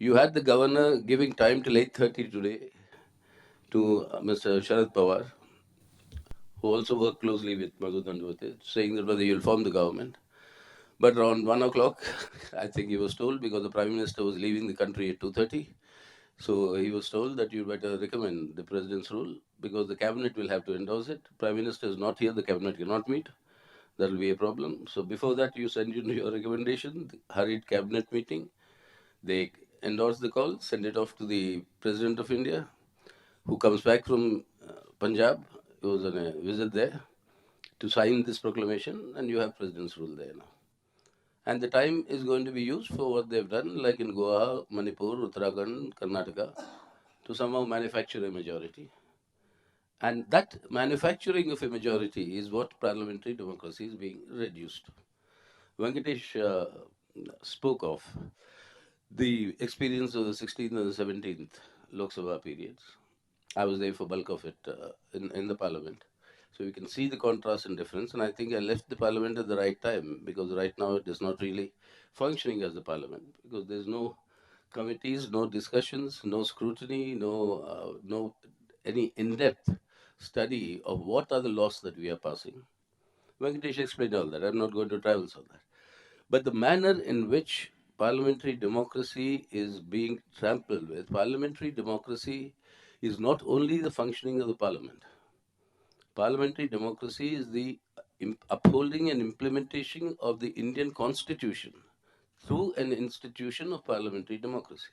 You had the governor giving time till 8:30 today to Mr. Sharad Pawar, who also worked closely with Madhu Dandavate, saying that whether you'll form the government. But around 1 o'clock, I think he was told, because the Prime Minister was leaving the country at 2:30, so he was told that you better recommend the President's rule, because the Cabinet will have to endorse it. Prime Minister is not here, the Cabinet cannot meet. That will be a problem. So before that, you send in your recommendation, hurried Cabinet meeting. They endorse the call, send it off to the President of India, who comes back from Punjab. He was on a visit there to sign this proclamation, and you have President's rule there now. And the time is going to be used for what they've done, like in Goa, Manipur, Uttarakhand, Karnataka, to somehow manufacture a majority. And that manufacturing of a majority is what parliamentary democracy is being reduced to. Venkitesh spoke of the experience of the 16th and the 17th Lok Sabha periods. I was there for bulk of it in the parliament. So you can see the contrast and difference. And I think I left the parliament at the right time, because right now it is not really functioning as the parliament, because there's no committees, no discussions, no scrutiny, no any in-depth study of what are the laws that we are passing. Venkatesh explained all that. I'm not going to travel on that. But the manner in which parliamentary democracy is being trampled with, parliamentary democracy is not only the functioning of the parliament. Parliamentary democracy is the upholding and implementation of the Indian Constitution through an institution of parliamentary democracy.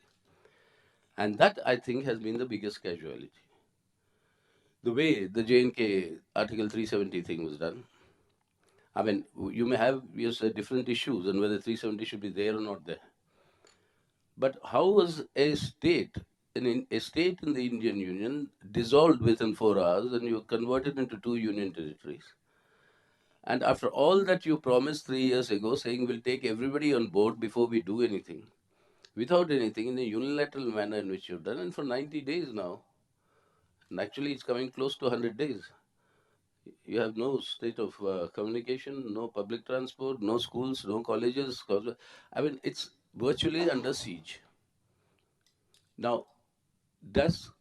And that, I think, has been the biggest casualty. The way the J&K Article 370 thing was done, I mean, you may have different issues on whether 370 should be there or not there. But how was a state in the Indian Union dissolved within 4 hours, and you converted into 2 union territories? And after all that you promised 3 years ago, saying we'll take everybody on board before we do anything, without anything, in a unilateral manner in which you've done, and for 90 days now, and actually it's coming close to 100 days, You have no state of communication, no public transport, no schools, no colleges. I mean, it's virtually under siege. Now, does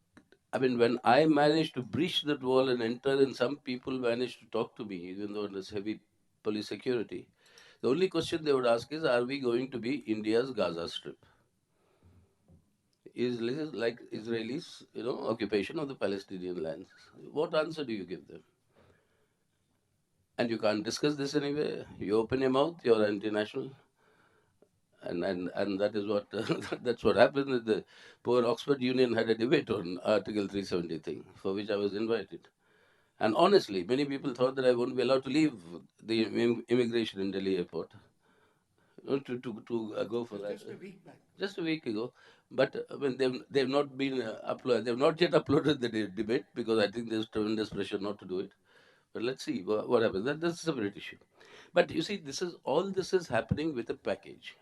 I mean, when I managed to breach that wall and enter, and some people managed to talk to me, even though there's heavy police security, the only question they would ask is, are we going to be India's Gaza Strip? Is this like Israelis, occupation of the Palestinian lands? What answer do you give them? And you can't discuss this anywhere. You open your mouth, you're anti-national. And that is what that's what happened. The poor Oxford Union had a debate on Article 370 thing, for which I was invited. And honestly, many people thought that I won't be allowed to leave the immigration in Delhi airport, to go for that. Just a week back. Just a week ago. But when they've not been uploaded, they've not yet uploaded the debate, because I think there's tremendous pressure not to do it. But let's see what happens. That's a separate issue. But you see, this is happening with a package.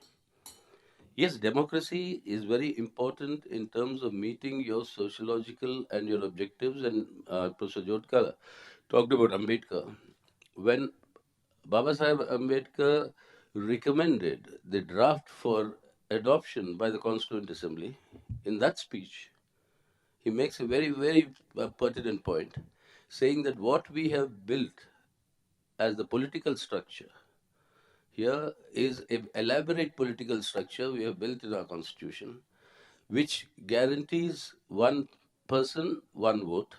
Yes, democracy is very important in terms of meeting your sociological and your objectives. And Professor Jodhka talked about Ambedkar. When Baba Sahib Ambedkar recommended the draft for adoption by the Constituent Assembly, in that speech, he makes a very, very pertinent point, saying that what we have built as the political structure here is an elaborate political structure we have built in our constitution, which guarantees one person, one vote.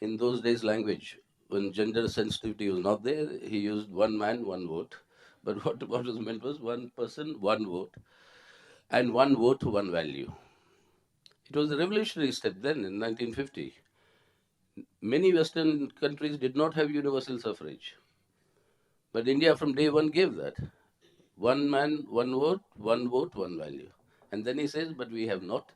In those days, language, when gender sensitivity was not there, he used one man, one vote. But what was meant was one person, one vote, and one vote, one value. It was a revolutionary step then in 1950. Many Western countries did not have universal suffrage. But India from day one gave that. One man, one vote, one value. And then he says, but we have not,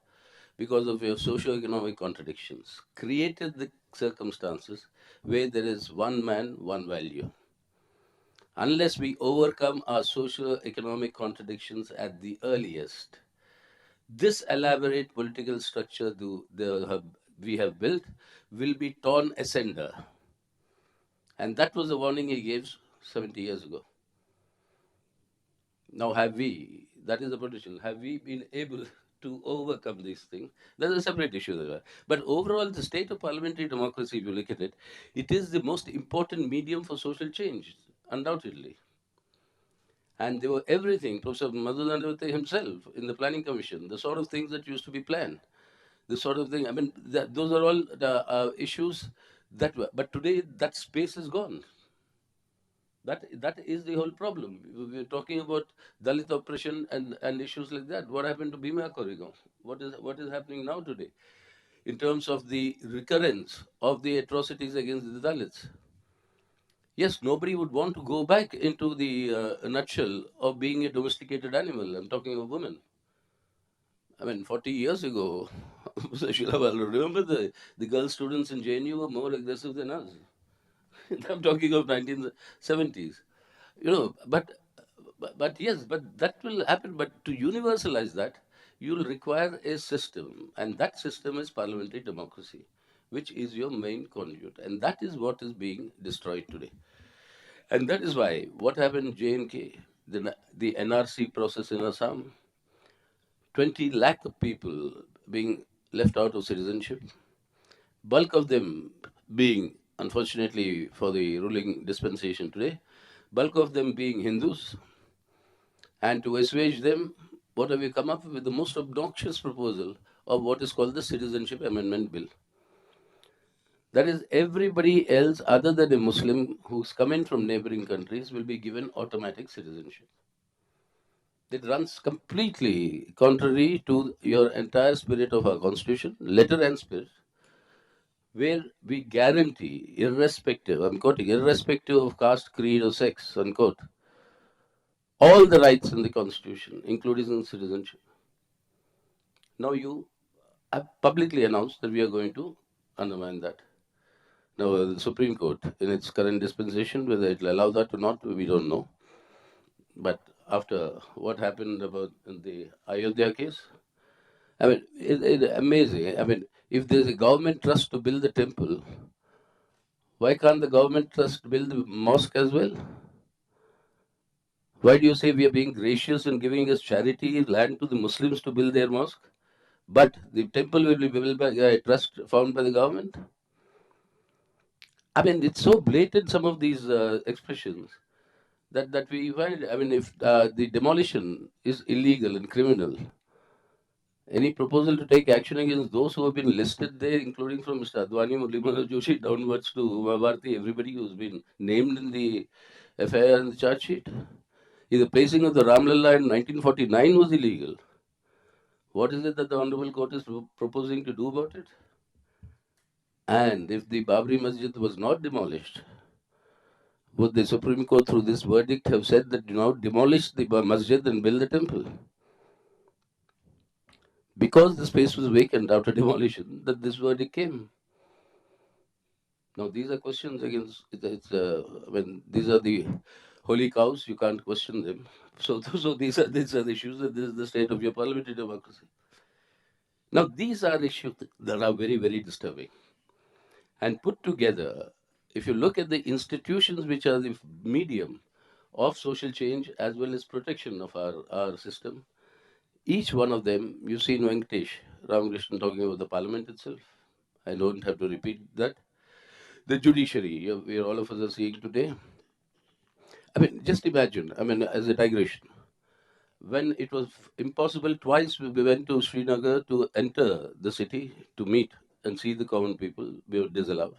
because of your socio-economic contradictions, created the circumstances where there is one man, one value. Unless we overcome our socio-economic contradictions at the earliest, this elaborate political structure we have built will be torn asunder. And that was the warning he gave 70 years ago. Now, that is the potential, have we been able to overcome these things? That's a separate issue there. But overall, the state of parliamentary democracy, if you look at it, it is the most important medium for social change, undoubtedly. And there were everything, Professor Madhu Dandavate himself in the planning commission, the sort of things that used to be planned, the sort of thing, I mean, those are all the issues that were, but today that space is gone. That is the whole problem. We're talking about Dalit oppression and issues like that. What happened to Bhima Koregaon? What is happening now today in terms of the recurrence of the atrocities against the Dalits? Yes, nobody would want to go back into the nutshell of being a domesticated animal. I'm talking of women. I mean, 40 years ago, remember the girl students in JNU were more aggressive than us. I'm talking of 1970s. But yes, but that will happen. But to universalize that, you'll require a system, and that system is parliamentary democracy, which is your main conduit, and that is what is being destroyed today. And that is why what happened in J&K, the NRC process in Assam, 20 lakh of people being left out of citizenship, bulk of them being, unfortunately for the ruling dispensation today, bulk of them being Hindus. And to assuage them, what have we come up with? The most obnoxious proposal of what is called the Citizenship Amendment Bill. That is, everybody else other than a Muslim who's come in from neighboring countries will be given automatic citizenship. It runs completely contrary to your entire spirit of our constitution, letter and spirit, where we guarantee, irrespective, I'm quoting, irrespective of caste, creed, or sex, unquote, all the rights in the constitution, including citizenship. Now you have publicly announced that we are going to undermine that. Now, the Supreme Court, in its current dispensation, whether it will allow that or not, we don't know. But after what happened about the Ayodhya case, I mean, it's amazing. I mean, if there's a government trust to build the temple, Why can't the government trust build the mosque as well? Why do you say we are being gracious and giving us charity land to the Muslims to build their mosque, but the temple will be built by a trust found by the government? I mean, it's so blatant, some of these expressions, that we find. I mean, if the demolition is illegal and criminal, any proposal to take action against those who have been listed there, including from Mr. Advani, Murli Manohar Joshi downwards to Bharti, everybody who's been named in the FIR and the charge sheet? If the placing of the Ramlalla in 1949 was illegal, what is it that the Honorable Court is proposing to do about it? And if the Babri Masjid was not demolished, would the Supreme Court, through this verdict, have said that do not demolish the masjid and build the temple? Because the space was vacant after demolition, that this verdict came. Now, these are questions against, I mean, these are the holy cows, you can't question them. So these are the issues, and this is the state of your parliamentary democracy. Now, these are issues that are very, very disturbing. And put together, if you look at the institutions which are the medium of social change as well as protection of our system, each one of them, you've seen Venkitesh Ramakrishnan talking about the parliament itself. I don't have to repeat that. The judiciary, all of us are seeing today. I mean, just imagine, I mean, as a digression, when it was impossible, twice we went to Srinagar to enter the city to meet and see the common people, we were disallowed.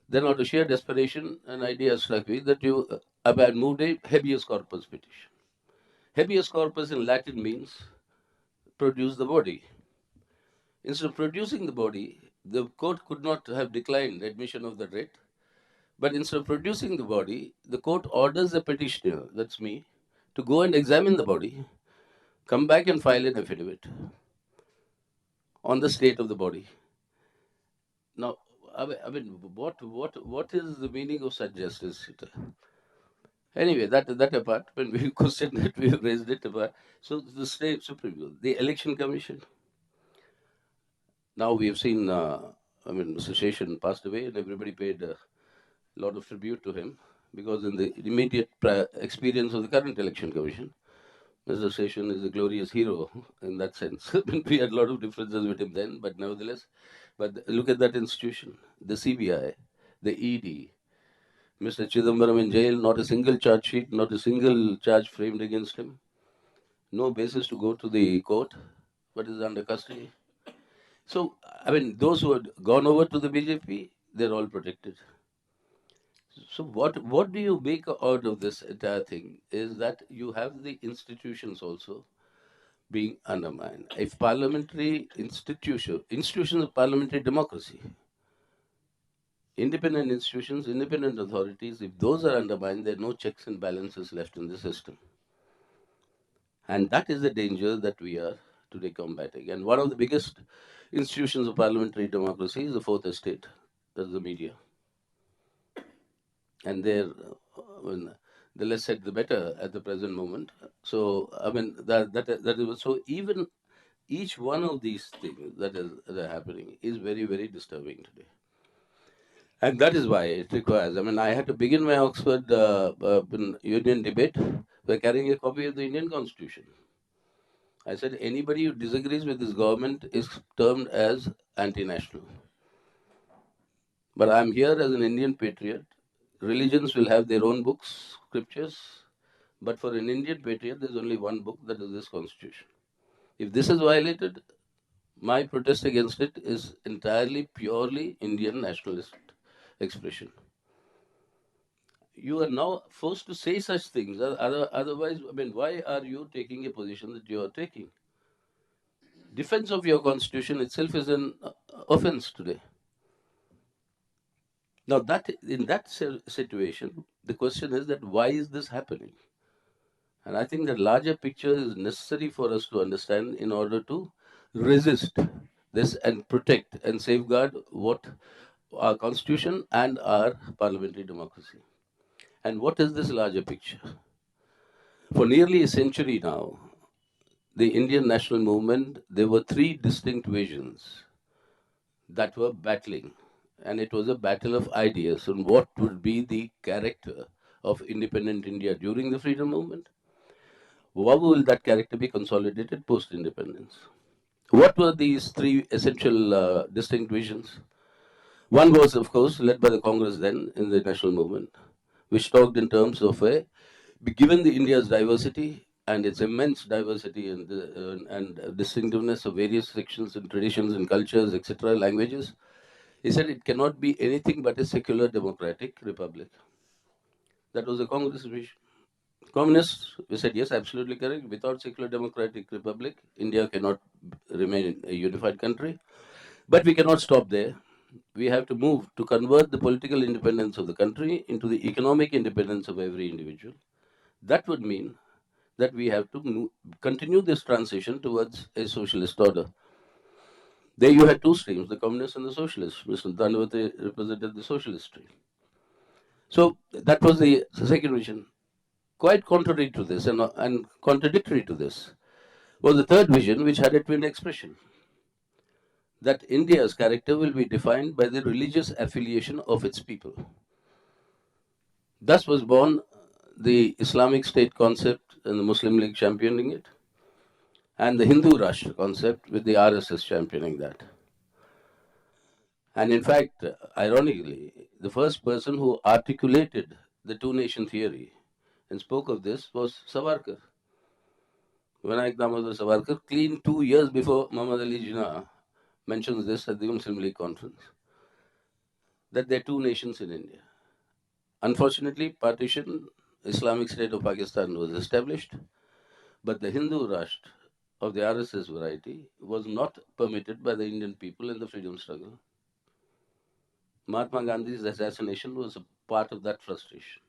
Then, out of sheer desperation, an idea struck me that I had moved a habeas corpus petition. Habeas corpus in Latin means produce the body. Instead of producing the body, the court could not have declined admission of the writ. But instead of producing the body, the court orders the petitioner, that's me, to go and examine the body, come back and file an affidavit on the state of the body. Now, I mean, what is the meaning of such justice? Anyway, that apart, when we questioned it, we raised it apart. So the state Supreme Court, the election commission. Now we have seen, I mean, Mr. Sheshan passed away, and everybody paid a lot of tribute to him, because in the immediate experience of the current election commission, Mr. Sheshan is a glorious hero in that sense. I mean, we had a lot of differences with him then, but nevertheless, but look at that institution, the CBI, the ED, Mr. Chidambaram in jail, not a single charge sheet, not a single charge framed against him. No basis to go to the court, but is under custody. So, I mean, those who had gone over to the BJP, they're all protected. So what do you make out of this entire thing is that you have the institutions also being undermined. If parliamentary institutions of parliamentary democracy, independent institutions, independent authorities, if those are undermined, there are no checks and balances left in the system. And that is the danger that we are today combating. And one of the biggest institutions of parliamentary democracy is the fourth estate, that's the media. And there, the less said, the better at the present moment. So, I mean, that is so. Even each one of these things that are happening is very, very disturbing today. And that is why it requires. I mean, I had to begin my Oxford Union debate by carrying a copy of the Indian Constitution. I said anybody who disagrees with this government is termed as anti-national. But I'm here as an Indian patriot. Religions will have their own books, scriptures, but for an Indian patriot, there's only one book, that is this Constitution. If this is violated, my protest against it is entirely, purely Indian nationalist expression. You are now forced to say such things. Otherwise, I mean, why are you taking a position that you are taking? Defense of your Constitution itself is an offense today. Now, that in that situation, the question is that why is this happening? And I think the larger picture is necessary for us to understand in order to resist this and protect and safeguard what our Constitution and our parliamentary democracy. And what is this larger picture? For nearly a century now, the Indian national movement, there were three distinct visions that were battling and it was a battle of ideas on what would be the character of independent India during the freedom movement. How will that character be consolidated post-independence? What were these three essential distinct visions? One was, of course, led by the Congress then in the national movement, which talked in terms of given the India's diversity and its immense diversity and distinctiveness of various sections and traditions and cultures, etc., languages, he said it cannot be anything but a secular democratic republic. That was the Congress vision. Communists, we said, yes, absolutely correct. Without secular democratic republic, India cannot remain a unified country. But we cannot stop there. We have to move to convert the political independence of the country into the economic independence of every individual. That would mean that we have to continue this transition towards a socialist order. There you had two streams, the communists and the socialists. Mr. Dandavate represented the socialist stream. So that was the second vision. Quite contrary to this and contradictory to this was the third vision, which had a twin expression, that India's character will be defined by the religious affiliation of its people. Thus was born the Islamic State concept and the Muslim League championing it, and the Hindu Rashtra concept with the RSS championing that. And in fact, ironically, the first person who articulated the two-nation theory and spoke of this was Savarkar. Vinayak Damodar Savarkar, clean 2 years before Muhammad Ali Jinnah, mentions this at the Muslim League conference, that there are two nations in India. Unfortunately, partition, Islamic State of Pakistan was established, but the Hindu Rashtra of the RSS variety was not permitted by the Indian people in the freedom struggle. Mahatma Gandhi's assassination was a part of that frustration.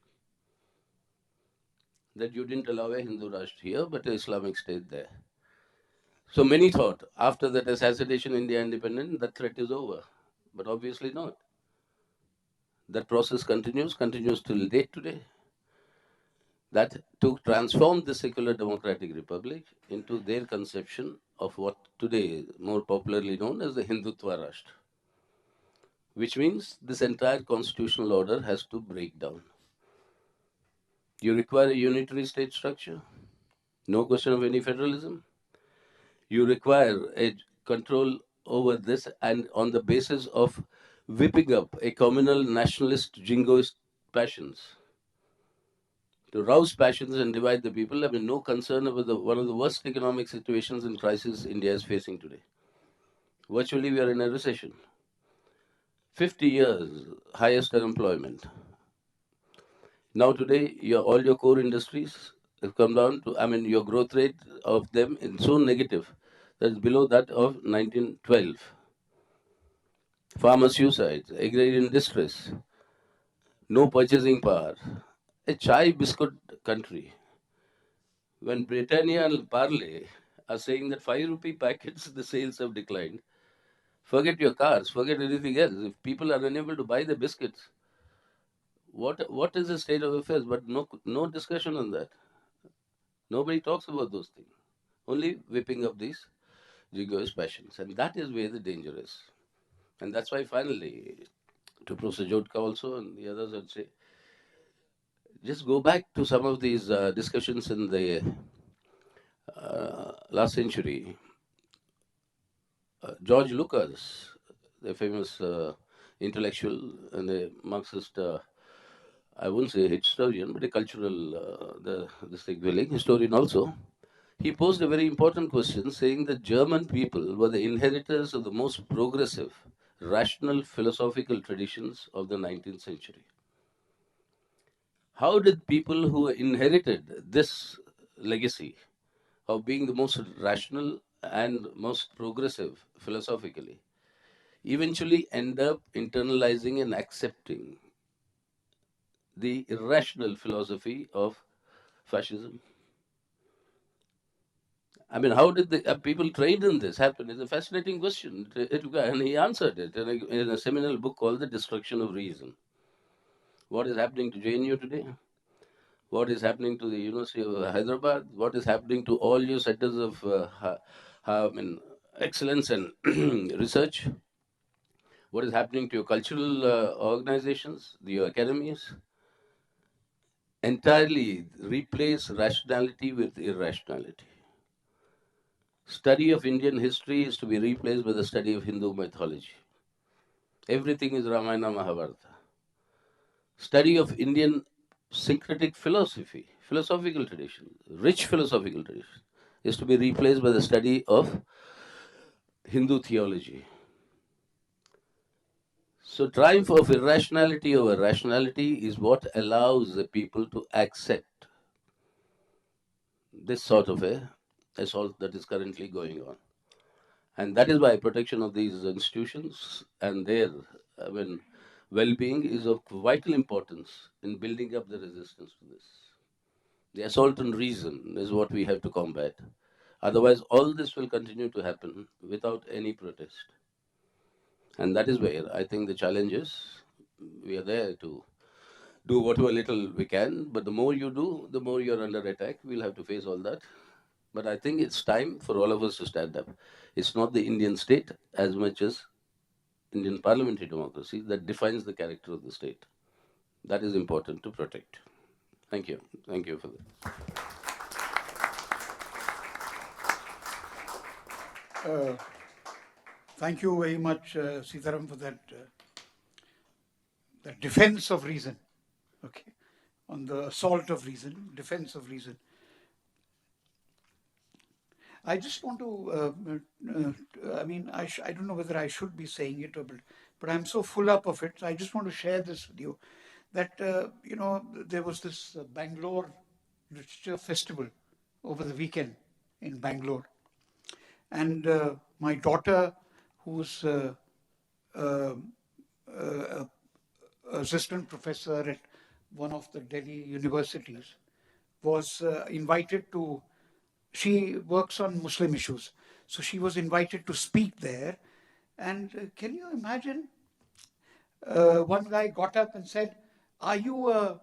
That you didn't allow a Hindu Rashtra here, but an Islamic State there. So many thought after that assassination, India independent, that threat is over. But obviously not. That process continues till date today. That to transform the secular democratic republic into their conception of what today is more popularly known as the Hindutva Rashtra, which means this entire constitutional order has to break down. You require a unitary state structure, no question of any federalism. You require a control over this, and on the basis of whipping up a communal nationalist jingoist passions, to rouse passions and divide the people. I mean, no concern about one of the worst economic situations and crisis India is facing today. Virtually, we are in a recession. 50 years, highest unemployment. Now today, all your core industries have come down to, I mean, your growth rate of them is so negative that it's below that of 1912. Farmer suicides, agrarian distress, no purchasing power. A chai biscuit country. When Britannia and Parle are saying that 5 rupee packets, the sales have declined, forget your cars, forget anything else. If people are unable to buy the biscuits, what is the state of affairs? But no discussion on that. Nobody talks about those things. Only whipping up these jingoist passions. And that is where the danger is. And that's why finally, to Professor Jodhka also and the others, I'd say, just go back to some of these discussions in the last century. George Lucas, the famous intellectual and a Marxist, I wouldn't say historian, but a cultural, historian also, he posed a very important question saying that German people were the inheritors of the most progressive, rational philosophical traditions of the 19th century. How did people who inherited this legacy of being the most rational and most progressive philosophically eventually end up internalizing and accepting the irrational philosophy of fascism? I mean, how did the people trained in this happen? It's a fascinating question. And he answered it in a seminal book called The Destruction of Reason. What is happening to JNU today? What is happening to the University of Hyderabad? What is happening to all your centers of excellence and research? what is happening to your cultural organizations, your academies. Entirely replace rationality with irrationality. Study of Indian history is to be replaced by the study of Hindu mythology. Everything is Ramayana, Mahabharata. Study of Indian syncretic philosophy, philosophical tradition, rich philosophical tradition, is to be replaced by the study of Hindu theology. So, triumph of irrationality over rationality is what allows the people to accept this sort of a assault that is currently going on. And that is why protection of these institutions and their well-being is of vital importance in building up the resistance to this. The assault on reason is what we have to combat. Otherwise, all this will continue to happen without any protest. And that is where I think the challenge is. We are there to do whatever little we can, but the more you do, the more you're under attack. We'll have to face all that. But I think it's time for all of us to stand up. It's not the Indian state as much as Indian parliamentary democracy that defines the character of the state. That is important to protect. Thank you. Thank you for that. Thank you very much, Sitaram, for that defense of reason. Okay, on the assault of reason, defense of reason. I just want to, I don't know whether I should be saying it, but I'm so full up of it. I just want to share this with you that, there was this Bangalore Literature Festival over the weekend in Bangalore. And my daughter, who's assistant professor at one of the Delhi universities, was invited to, she works on Muslim issues, so she was invited to speak there. And can you imagine, one guy got up and said, are you a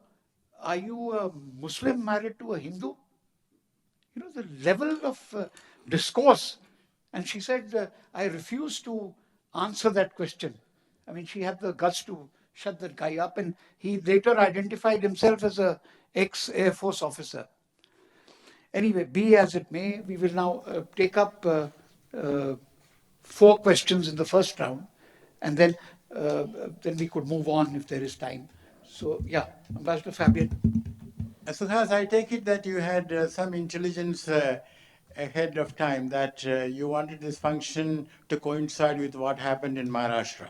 Muslim married to a Hindu? You know, the level of discourse. And she said, I refuse to answer that question. I mean, she had the guts to shut that guy up, and he later identified himself as a ex-Air Force officer. Anyway, be as it may, we will now take up 4 questions in the first round, and then we could move on if there is time. So, yeah, Ambassador Fabian. Suhas, I take it that you had some intelligence ahead of time that you wanted this function to coincide with what happened in Maharashtra.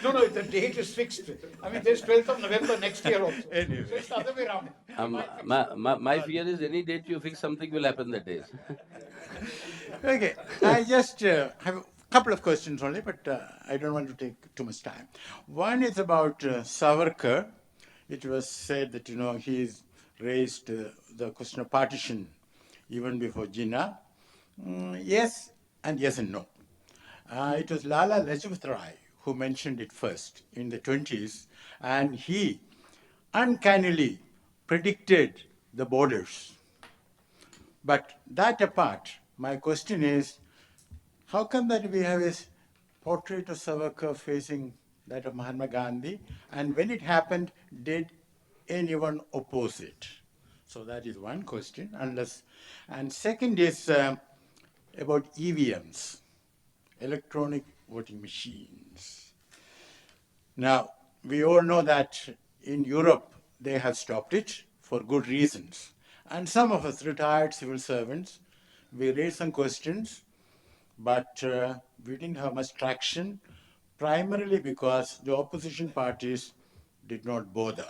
No, the date is fixed. I mean, there's 12th of November next year also. Anyway. So it's the other way around. My fear is any date you fix, something will happen that day. Okay, I just have a couple of questions only, but I don't want to take too much time. One is about Savarkar. It was said that, he's raised the question of partition even before Jinnah. Yes and no. It was Lala Lajpat Rai who mentioned it first in the 20s, and he uncannily predicted the borders. But that apart, my question is, how come that we have a portrait of Savarkar facing that of Mahatma Gandhi, and when it happened, did anyone oppose it? So that is one question, and second is about EVMs, electronic voting machines. Now, we all know that in Europe, they have stopped it for good reasons. And some of us retired civil servants, we raised some questions, but we didn't have much traction, primarily because the opposition parties did not bother.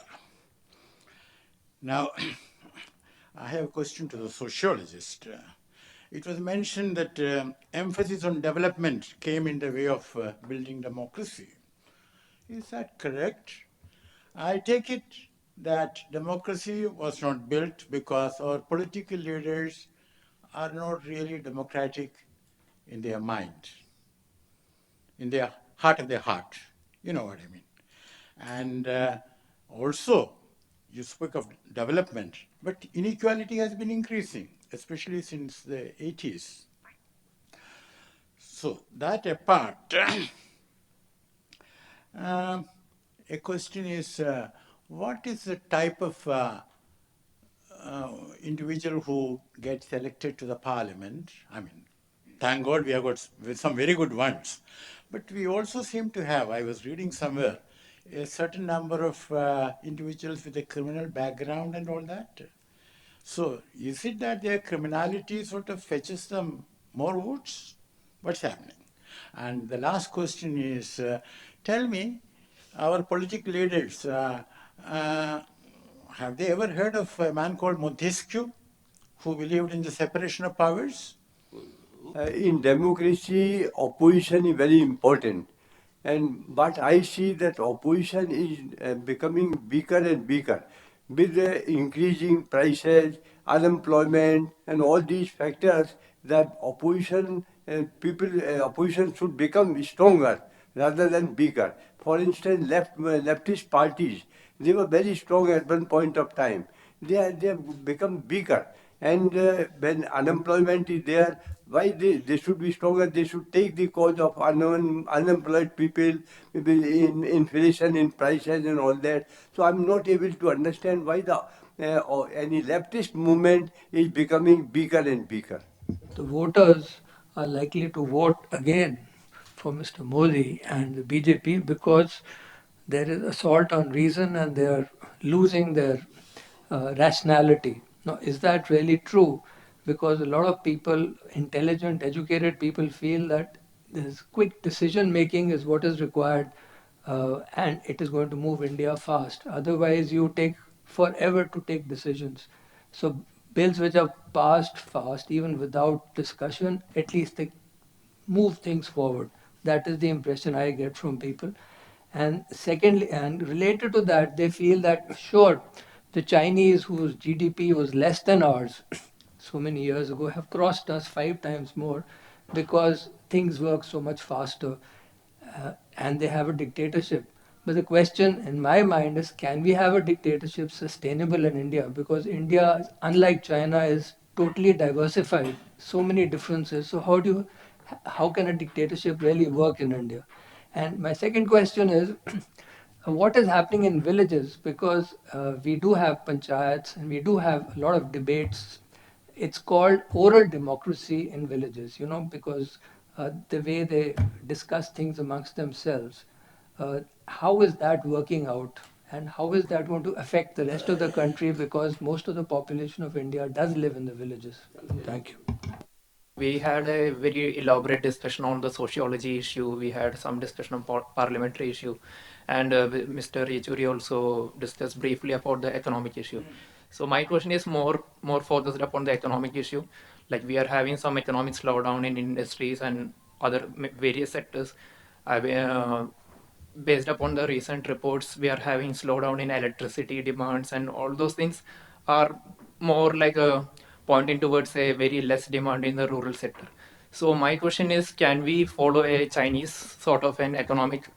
Now, I have a question to the sociologist. It was mentioned that emphasis on development came in the way of building democracy. Is that correct? I take it that democracy was not built because our political leaders are not really democratic in their mind, in their heart of their heart. You know what I mean. And also, you spoke of development, but inequality has been increasing, especially since the 80s. So that apart, a question is, what is the type of individual who gets elected to the parliament? I mean, thank God we have got some very good ones. But we also seem to have, I was reading somewhere, a certain number of individuals with a criminal background and all that. So is it that their criminality sort of fetches them more votes? What's happening? And the last question is, tell me, our political leaders, uh, have they ever heard of a man called Montesquieu, who believed in the separation of powers? In democracy, opposition is very important. But I see that opposition is becoming weaker and weaker with the increasing prices, unemployment, and all these factors. That opposition should become stronger rather than weaker. For instance, leftist parties, they were very strong at one point of time. They have become weaker. And when unemployment is there, why they should be stronger? They should take the cause of unemployed people, maybe in inflation, in prices, and all that. So I'm not able to understand why or any leftist movement is becoming weaker and weaker. The voters are likely to vote again for Mr. Modi and the BJP because there is assault on reason and they are losing their rationality. Now, is that really true? Because a lot of people, intelligent, educated people, feel that this quick decision making is what is required and it is going to move India fast. Otherwise, you take forever to take decisions. So bills which are passed fast, even without discussion, at least they move things forward. That is the impression I get from people. And secondly, and related to that, they feel that sure, the Chinese whose GDP was less than ours so many years ago have crossed us 5 times more because things work so much faster and they have a dictatorship. But the question in my mind is, can we have a dictatorship sustainable in India? Because India, unlike China, is totally diversified, so many differences. So how can a dictatorship really work in India? And my second question is, what is happening in villages? Because we do have panchayats and we do have a lot of debates. It's called oral democracy in villages, because the way they discuss things amongst themselves. How is that working out? And how is that going to affect the rest of the country? Because most of the population of India does live in the villages. Thank you. We had a very elaborate discussion on the sociology issue. We had some discussion on parliamentary issue, and Mr. Yechury also discussed briefly about the economic issue. So my question is more focused upon the economic issue. Like we are having some economic slowdown in industries and other various sectors. Based upon the recent reports, we are having slowdown in electricity demands, and all those things are more like a pointing towards a very less demand in the rural sector. So my question is, can we follow a Chinese sort of an economic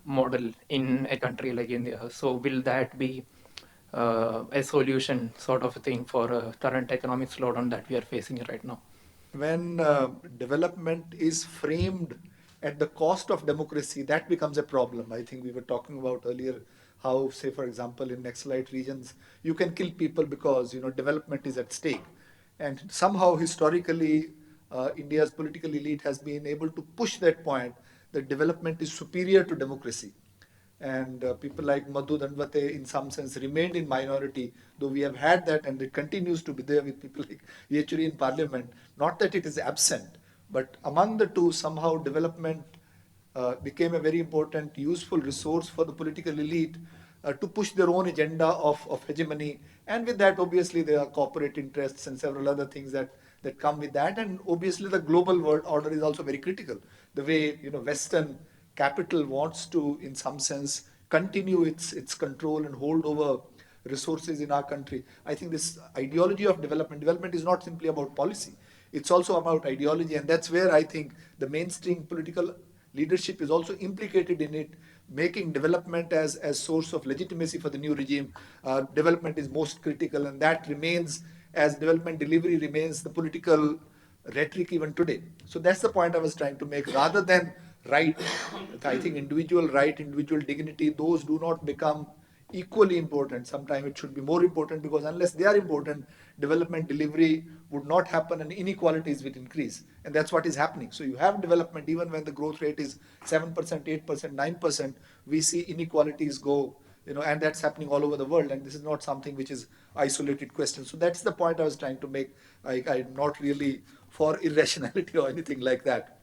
model in a country like India? So will that be a solution sort of a thing for a current economic slowdown that we are facing right now? When development is framed at the cost of democracy, that becomes a problem. I think we were talking about earlier how, say, for example, in Naxalite regions, you can kill people because development is at stake. And somehow, historically, India's political elite has been able to push that point that development is superior to democracy. And people like Madhu Dandavate, in some sense, remained in minority, though we have had that, and it continues to be there with people like Yechury in parliament. Not that it is absent, but among the two, somehow development became a very important, useful resource for the political elite to push their own agenda of hegemony. And with that, obviously, there are corporate interests and several other things that come with that. And obviously, the global world order is also very critical. The way Western capital wants to, in some sense, continue its control and hold over resources in our country. I think this ideology of development is not simply about policy. It's also about ideology, and that's where I think the mainstream political leadership is also implicated in it, making development as source of legitimacy for the new regime. Development is most critical, and that remains, as development delivery remains the political rhetoric even today. So that's the point I was trying to make. Rather than right, I think individual right, individual dignity, those do not become equally important. Sometimes it should be more important, because unless they are important, development delivery would not happen and inequalities will increase. And that's what is happening. So you have development even when the growth rate is 7%, 8%, 9%, we see inequalities go, and that's happening all over the world. And this is not something which is isolated question. So that's the point I was trying to make. I'm not really for irrationality or anything like that.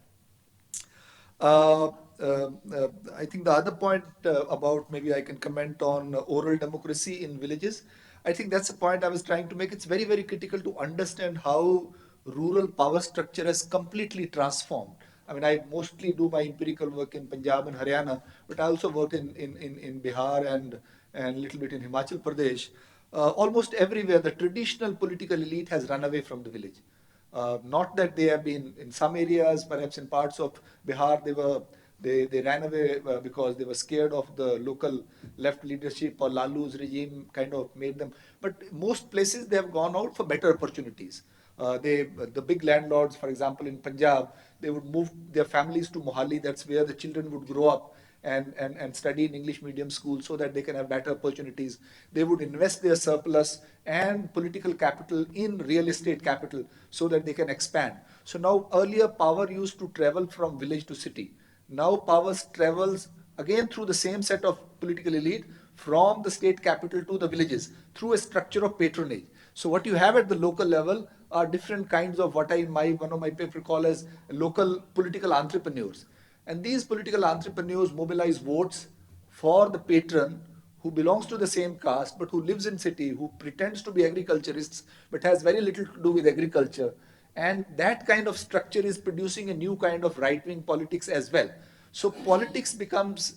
Uh, I think the other point about, maybe I can comment on oral democracy in villages. I think that's the point I was trying to make. It's very, very critical to understand how rural power structure has completely transformed. I mean, I mostly do my empirical work in Punjab and Haryana, but I also work in Bihar and a little bit in Himachal Pradesh. Almost everywhere, the traditional political elite has run away from the village. Not that they have been in some areas, perhaps in parts of Bihar, they ran away because they were scared of the local left leadership, or Lalu's regime kind of made them. But most places they have gone out for better opportunities. The big landlords, for example, in Punjab, they would move their families to Mohali. That's where the children would grow up and study in English medium schools so that they can have better opportunities. They would invest their surplus and political capital in real estate capital so that they can expand. So now, earlier power used to travel from village to city. Now power travels again through the same set of political elite from the state capital to the villages through a structure of patronage. So what you have at the local level are different kinds of what I in my one of my paper call as local political entrepreneurs. And these political entrepreneurs mobilize votes for the patron who belongs to the same caste but who lives in city, who pretends to be agriculturists but has very little to do with agriculture. And that kind of structure is producing a new kind of right-wing politics as well. So politics becomes,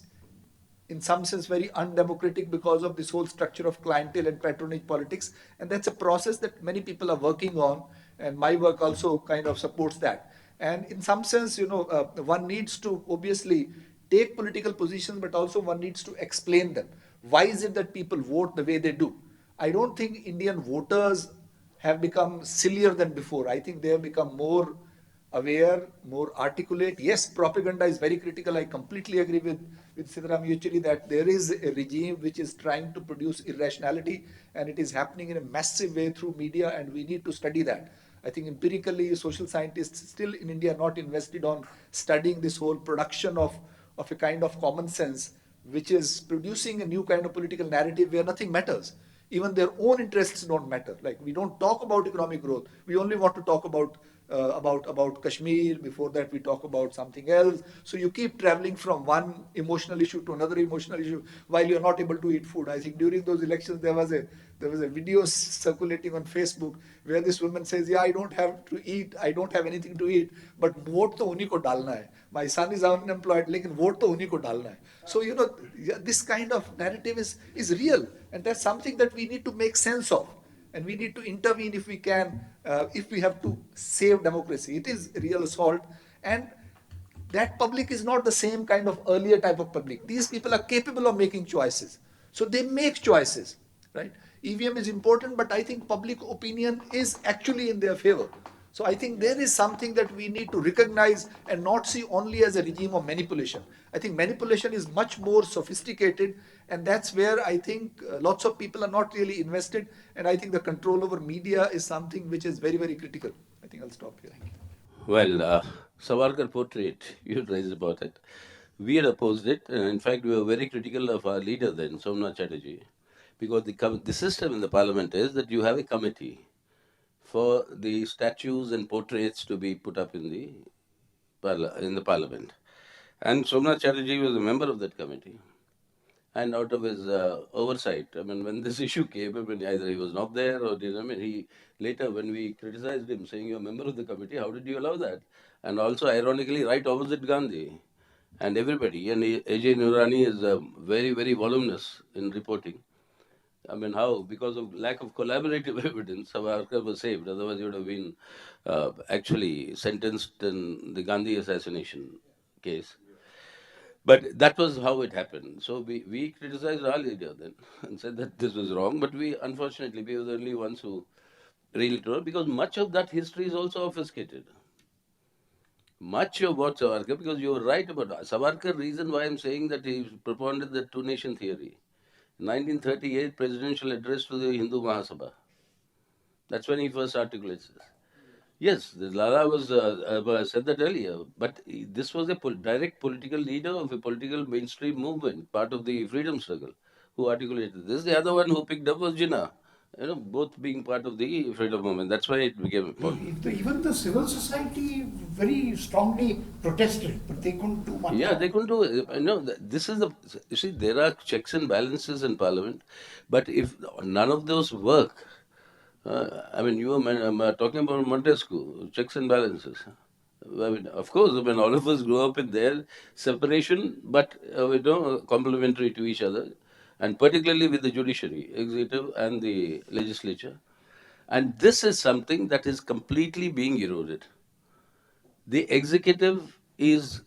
in some sense, very undemocratic because of this whole structure of clientele and patronage politics. And that's a process that many people are working on, and my work also kind of supports that. And in some sense, one needs to obviously take political positions, but also one needs to explain them. Why is it that people vote the way they do? I don't think Indian voters have become sillier than before. I think they have become more aware, more articulate. Yes, propaganda is very critical. I completely agree with Sitaram Yechury that there is a regime which is trying to produce irrationality, and it is happening in a massive way through media, and we need to study that. I think empirically, social scientists still in India are not invested on studying this whole production of a kind of common sense, which is producing a new kind of political narrative where nothing matters. Even their own interests don't matter. Like, we don't talk about economic growth. We only want to talk about Kashmir. Before that, we talk about something else. So you keep traveling from one emotional issue to another emotional issue while you're not able to eat food. I think during those elections, there was a video circulating on Facebook where this woman says, "Yeah, I don't have to eat. I don't have anything to eat, but vote to unhi ko dalna hai. My son is unemployed, lekin vote to unhi ko dalna hai." So, this kind of narrative is real, and that's something that we need to make sense of. And we need to intervene if we can, if we have to save democracy. It is a real assault. And that public is not the same kind of earlier type of public. These people are capable of making choices. So they make choices, right? EVM is important, but I think public opinion is actually in their favor. So I think there is something that we need to recognize and not see only as a regime of manipulation. I think manipulation is much more sophisticated, and that's where I think lots of people are not really invested. And I think the control over media is something which is very, very critical. I think I'll stop here. Well, Savarkar portrait, you raised about it. We had opposed it. In fact, we were very critical of our leader then, Somnath Chatterjee, because the system in the parliament is that you have a committee for the statues and portraits to be put up in the parliament. And Somnath Chatterjee was a member of that committee. And out of his oversight, I mean, when this issue came, I mean, either he was not there or didn't. I mean, he later, when we criticized him, saying, "You're a member of the committee, how did you allow that?" And also, ironically, right opposite Gandhi and everybody. And AJ Nurani is very, very voluminous in reporting. I mean, how? Because of lack of collaborative evidence, Savarkar was saved. Otherwise, he would have been actually sentenced in the Gandhi assassination case. But that was how it happened. So we criticized our leader then and said that this was wrong. But we, unfortunately, we were the only ones who really true, because much of that history is also obfuscated. Much of what Savarkar, because you were right about Savarkar, reason why I'm saying that he propounded the two-nation theory. 1938 presidential address to the Hindu Mahasabha. That's when he first articulates this. Yes, the Lala was said that earlier, but this was a direct political leader of a political mainstream movement, part of the freedom struggle, who articulated this. The other one who picked up was Jinnah. Both being part of the freedom movement. That's why it became important. Even the civil society very strongly protested, but they couldn't do much. Yeah, they couldn't do it. This is the. You see, there are checks and balances in Parliament, but if none of those work, I mean, you were talking about Montesquieu, checks and balances. I mean, of course, when all of us grew up in their separation, but complementary to each other, and particularly with the judiciary, executive, and the legislature. And this is something that is completely being eroded. The executive is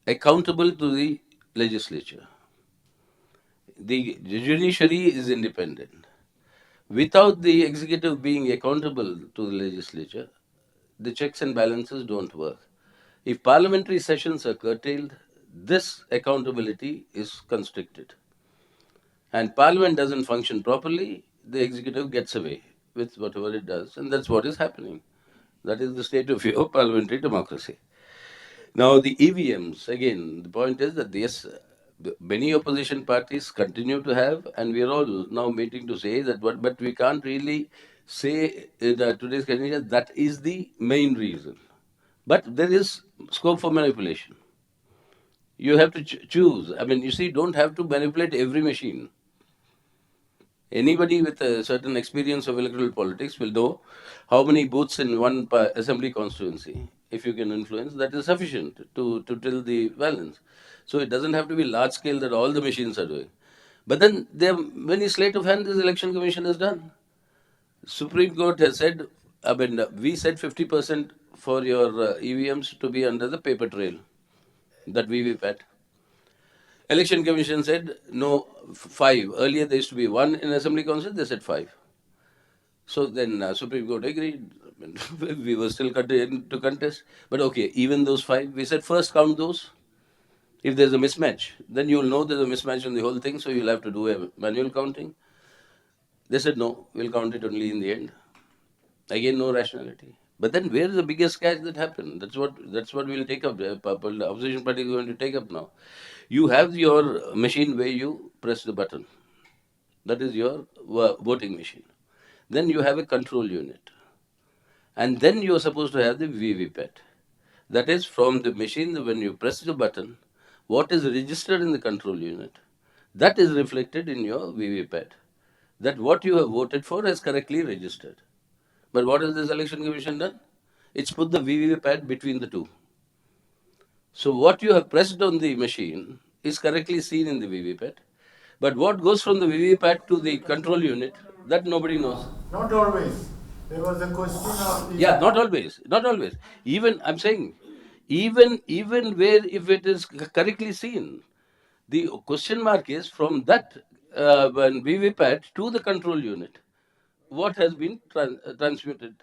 accountable to the legislature. The judiciary is independent. Without the executive being accountable to the legislature, the checks and balances don't work. If parliamentary sessions are curtailed, this accountability is constricted. And parliament doesn't function properly, the executive gets away with whatever it does, and that's what is happening. That is the state of your parliamentary democracy. Now, the EVMs, again, the point is that yes, many opposition parties continue to have, and we are all now meeting to say that, but we can't really say in today's condition that is the main reason. But there is scope for manipulation. You have to choose. I mean, you see, don't have to manipulate every machine. Anybody with a certain experience of electoral politics will know how many booths in one assembly constituency, if you can influence, that is sufficient to tell the balance. So it doesn't have to be large scale that all the machines are doing. But then there are many sleight of hand this election commission has done. Supreme Court has said, I mean, we said 50% for your EVMs to be under the paper trail, that VVPAT. Election Commission said no, 5. Earlier there used to be 1 in Assembly Council, they said 5. So then Supreme Court agreed. We were still continuing to contest. But okay, even those 5, we said first count those. If there's a mismatch, then you'll know there's a mismatch in the whole thing, so you'll have to do a manual counting. They said no, we'll count it only in the end. Again, no rationality. But then where is the biggest catch that happened? That's what we'll take up. The opposition party is going to take up now. You have your machine where you press the button. That is your voting machine. Then you have a control unit. And then you are supposed to have the VVPAT. That is from the machine, when you press the button, what is registered in the control unit, that is reflected in your VVPAT. That what you have voted for is correctly registered. But what has this election commission done? It's put the VVPAT between the two. So what you have pressed on the machine is correctly seen in the VVPAT. But what goes from the VVPAT to the control unit, that nobody knows. Not always. There was a question of the... Yeah, not always. Not always. Even, I'm saying, even where if it is correctly seen, the question mark is from that VVPAT to the control unit, what has been transmitted.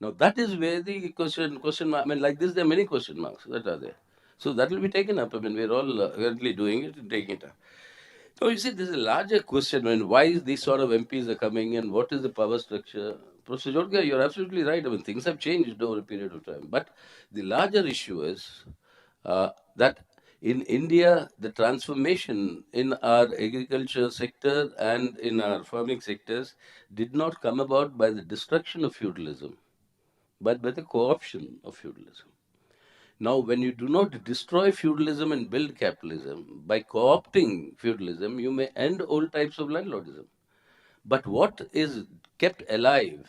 Now that is where the question mark, I mean, like this, there are many question marks that are there. So that will be taken up. I mean, we're all currently doing it and taking it up. So you see, there's a larger question. I mean, why these sort of MPs are coming and what is the power structure? Professor Jodhka, you're absolutely right. I mean, things have changed over a period of time. But the larger issue is that in India, the transformation in our agriculture sector and in our farming sectors did not come about by the destruction of feudalism, but by the co-option of feudalism. Now, when you do not destroy feudalism and build capitalism, by co-opting feudalism, you may end all types of landlordism. But what is kept alive,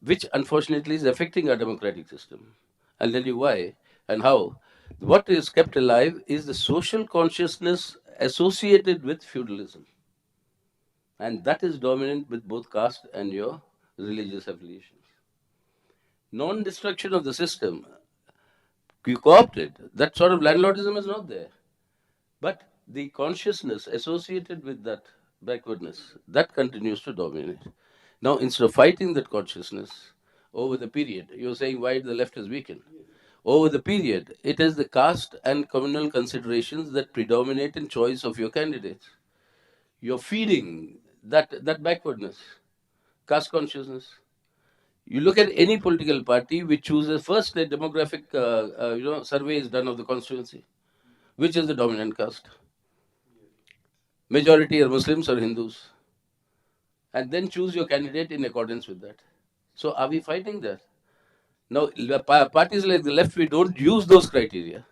which unfortunately is affecting our democratic system, I'll tell you why and how. What is kept alive is the social consciousness associated with feudalism. And that is dominant with both caste and your religious affiliations. Non-destruction of the system, you co-opted, that sort of landlordism is not there. But the consciousness associated with that backwardness, that continues to dominate. Now, instead of fighting that consciousness over the period, you're saying why the left is weakened. Over the period, it is the caste and communal considerations that predominate in choice of your candidates. You're feeding that backwardness, caste consciousness. You look at any political party which chooses first a demographic survey is done of the constituency, which is the dominant caste. Majority are Muslims or Hindus, and then choose your candidate in accordance with that. So are we fighting that? Now, parties like the left, we don't use those criteria.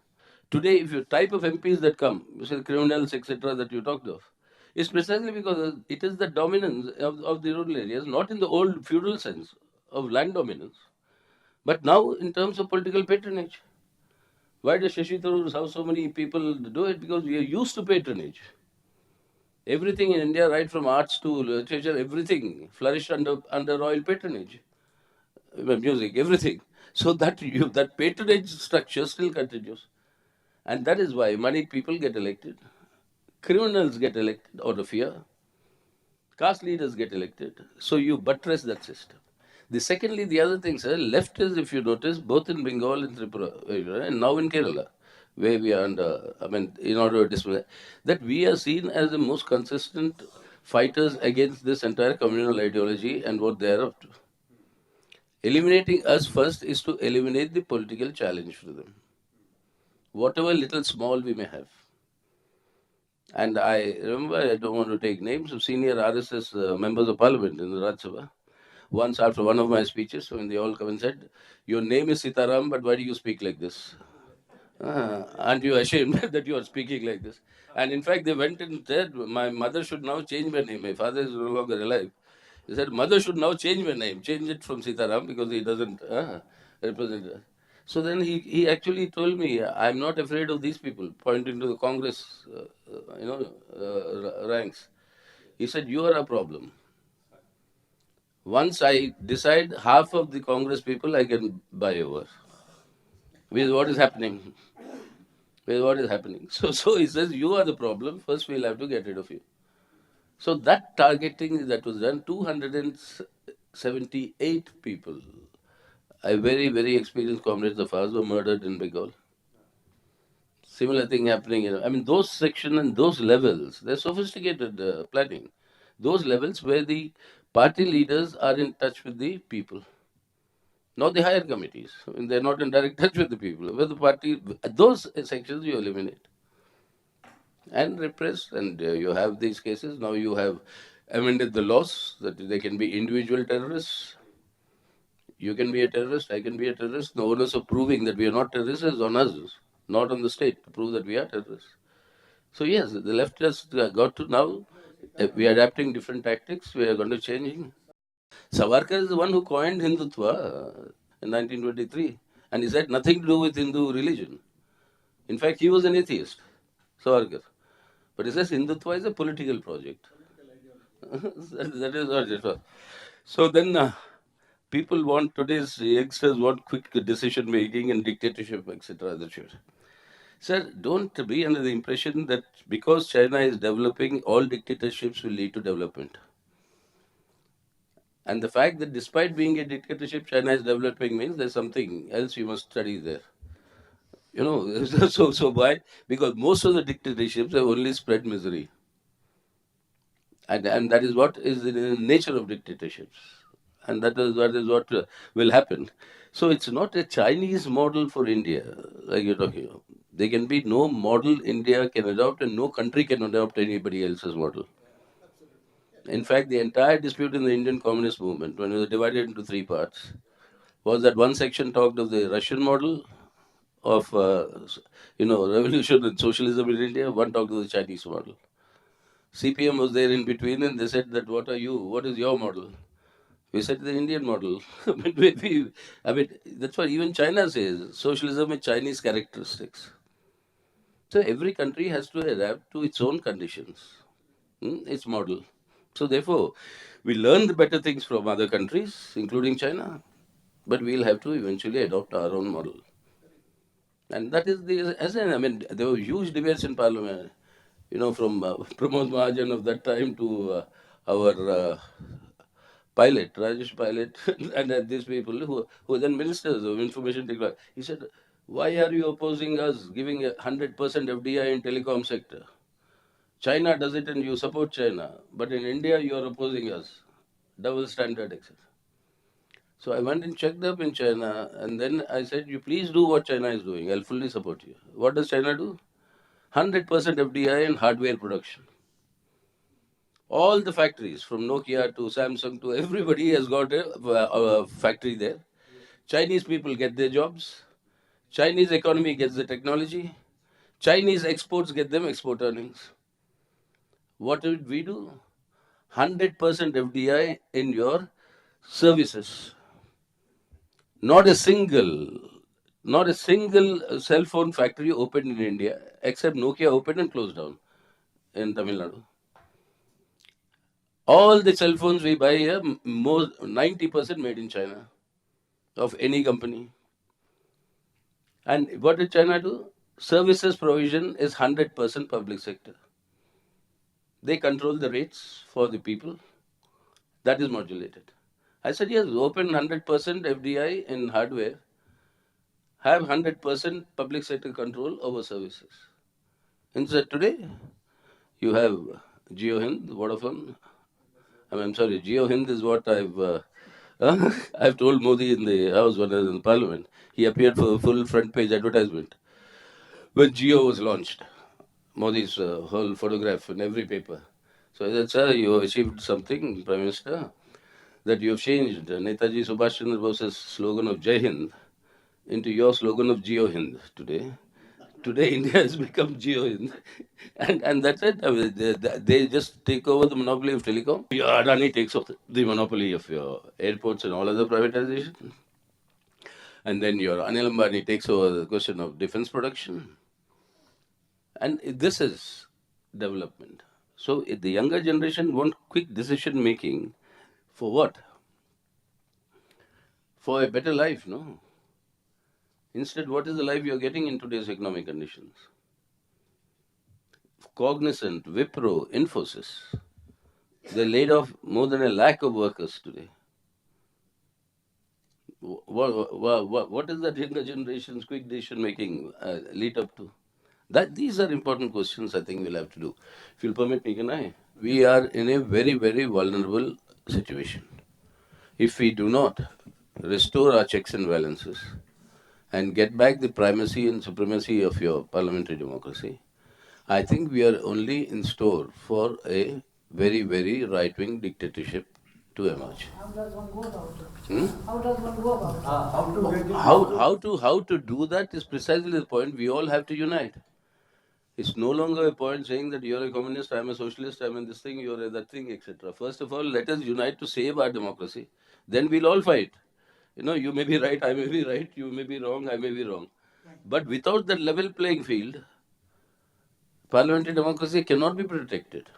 Today, if you type of MPs that come, you say criminals, etc., that you talked of, it's precisely because it is the dominance of the rural areas, not in the old feudal sense of land dominance, but now in terms of political patronage. Why does Shashi Tharoor's how so many people do it? Because we are used to patronage. Everything in India, right from arts to literature, everything flourished under royal patronage. Music, everything. So that patronage structure still continues. And that is why money people get elected, criminals get elected out of fear, caste leaders get elected. So you buttress that system. Secondly, the other thing, sir, left is, if you notice, both in Bengal and Tripura, and now in Kerala, where we are under, in order to display, that we are seen as the most consistent fighters against this entire communal ideology and what they are up to. Eliminating us first is to eliminate the political challenge for them, whatever little small we may have. And I remember, I don't want to take names of senior RSS members of parliament in the Rajya Sabha. Once after one of my speeches, when they all come and said, "Your name is Sitaram, but why do you speak like this? Aren't you ashamed that you are speaking like this?" And in fact, they went and said, "My mother should now change my name. My father is no longer alive." He said, "Mother should now change my name, change it from Sitaram because he doesn't represent us." So then he actually told me, "I'm not afraid of these people," pointing to the Congress, ranks. He said, "You are a problem. Once I decide, half of the Congress people I can buy over." With what is happening? With what is happening? So he says, "You are the problem. First, we'll have to get rid of you." So that targeting that was done, 278 people, a very, very experienced comrades of ours were murdered in Bengal. Similar thing happening, those sections and those levels, they're sophisticated planning. Those levels where the party leaders are in touch with the people, not the higher committees. They're not in direct touch with the people. Where the party, those sections you eliminate and repress, and you have these cases. Now you have amended the laws that they can be individual terrorists. You can be a terrorist, I can be a terrorist. The onus of proving that we are not terrorists is on us, not on the state to prove that we are terrorists. So yes, the left has got to now, we are adapting different tactics, we are going to changing. Savarkar is the one who coined Hindutva in 1923, and he said nothing to do with Hindu religion. In fact, he was an atheist, Savarkar. But he says Hindutva is a political project. That is what it was. So then people want, today's youngsters want quick decision making and dictatorship, etc. Sir, don't be under the impression that because China is developing, all dictatorships will lead to development. And the fact that despite being a dictatorship, China is developing means there's something else you must study there. So why? Because most of the dictatorships have only spread misery. And that is what is in the nature of dictatorships. And that is what will happen. So it's not a Chinese model for India, like you're talking about. There can be no model India can adopt, and no country can adopt anybody else's model. In fact, the entire dispute in the Indian Communist movement, when it was divided into three parts, was that one section talked of the Russian model of revolution and socialism in India, one talked of the Chinese model. CPI-M was there in between, and they said that, "What are you? What is your model?" We said the Indian model. That's what even China says. Socialism with Chinese characteristics. So every country has to adapt to its own conditions, its model. So therefore, we learn the better things from other countries, including China, but we'll have to eventually adopt our own model. And that is there were huge debates in Parliament, from Pramod Mahajan of that time to our Pilot, Rajesh Pilot, and these people who were then ministers of information technology. He said, why are you opposing us giving 100% FDI in telecom sector? China does it and you support China, but in India you are opposing us. Double standard, etc. So I went and checked up in China, and then I said, you please do what China is doing. I'll fully support you. What does China do? 100% FDI in hardware production. All the factories, from Nokia to Samsung to everybody has got a factory there. Chinese people get their jobs. Chinese economy gets the technology. Chinese exports get them export earnings. What did we do? 100% FDI in your services. Not a single cell phone factory opened in India, except Nokia opened and closed down in Tamil Nadu. All the cell phones we buy here, 90% made in China, of any company. And what did China do? Services provision is 100% public sector. They control the rates for the people. That is modulated. I said, yes, open 100% FDI in hardware, have 100% public sector control over services. Instead, today, you have Jio Hind, Vodafone. I'm sorry, Jio Hind is what I've told Modi in the House when I was in Parliament. He appeared for a full front page advertisement when Jio was launched. Modi's whole photograph in every paper. So I said, sir, you have achieved something, Prime Minister, that you have changed Netaji Subhash Chandra Bose's slogan of Jai Hind into your slogan of Jio Hind today. Today, India has become Jio Hind. And that's it. I mean, they just take over the monopoly of telecom. Yeah, Adani takes over the monopoly of your airports and all other privatization. And then your Anil Ambani takes over the question of defense production. And this is development. So the younger generation want quick decision making for what? For a better life, no? Instead, what is the life you're getting in today's economic conditions? Cognizant, Wipro, Infosys, they laid off more than 100,000 of workers today. What is that younger generation's quick decision making lead up to? These are important questions I think we'll have to do. If you'll permit me, can I? We are in a very, very vulnerable situation. If we do not restore our checks and balances and get back the primacy and supremacy of your parliamentary democracy, I think we are only in store for a very, very right-wing dictatorship to emerge. How does one go about it? Hmm? How does one go about it? How to do that is precisely the point. We all have to unite. It's no longer a point saying that you're a communist, I'm a socialist, I'm in this thing, you're a that thing, etc. First of all, let us unite to save our democracy. Then we'll all fight. You may be right, I may be right, you may be wrong, I may be wrong. But without that level playing field, parliamentary democracy cannot be protected.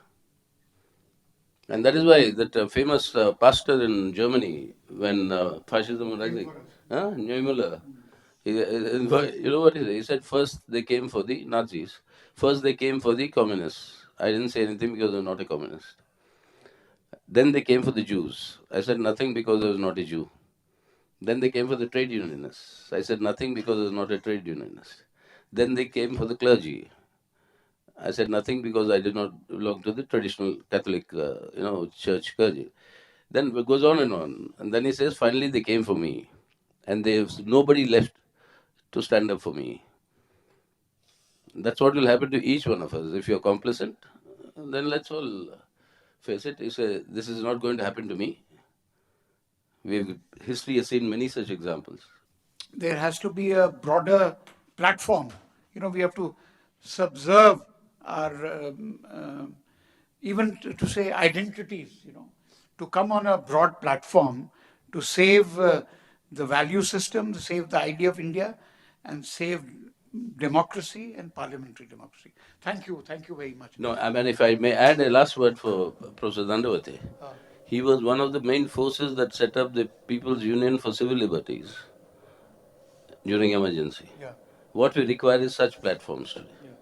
And that is why that famous pastor in Germany, when fascism was rising, Neumüller, you know what he said? He said, first they came for the Nazis, first they came for the communists. I didn't say anything because I was not a communist. Then they came for the Jews. I said nothing because I was not a Jew. Then they came for the trade unionists. I said nothing because I was not a trade unionist. Then they came for the clergy. I said nothing because I did not belong to the traditional Catholic, church clergy. Then it goes on. And then he says, finally they came for me. And there's nobody left to stand up for me. That's what will happen to each one of us. If you're complicit, then let's all face it. This is not going to happen to me. History has seen many such examples. There has to be a broader platform. We have to subserve our, even to say identities, to come on a broad platform to save the value system, to save the idea of India, and save democracy and parliamentary democracy. Thank you very much. No, I mean, if I may add a last word for Professor Dandavate. He was one of the main forces that set up the People's Union for Civil Liberties during emergency. Yeah. What we require is such platforms today. Yeah.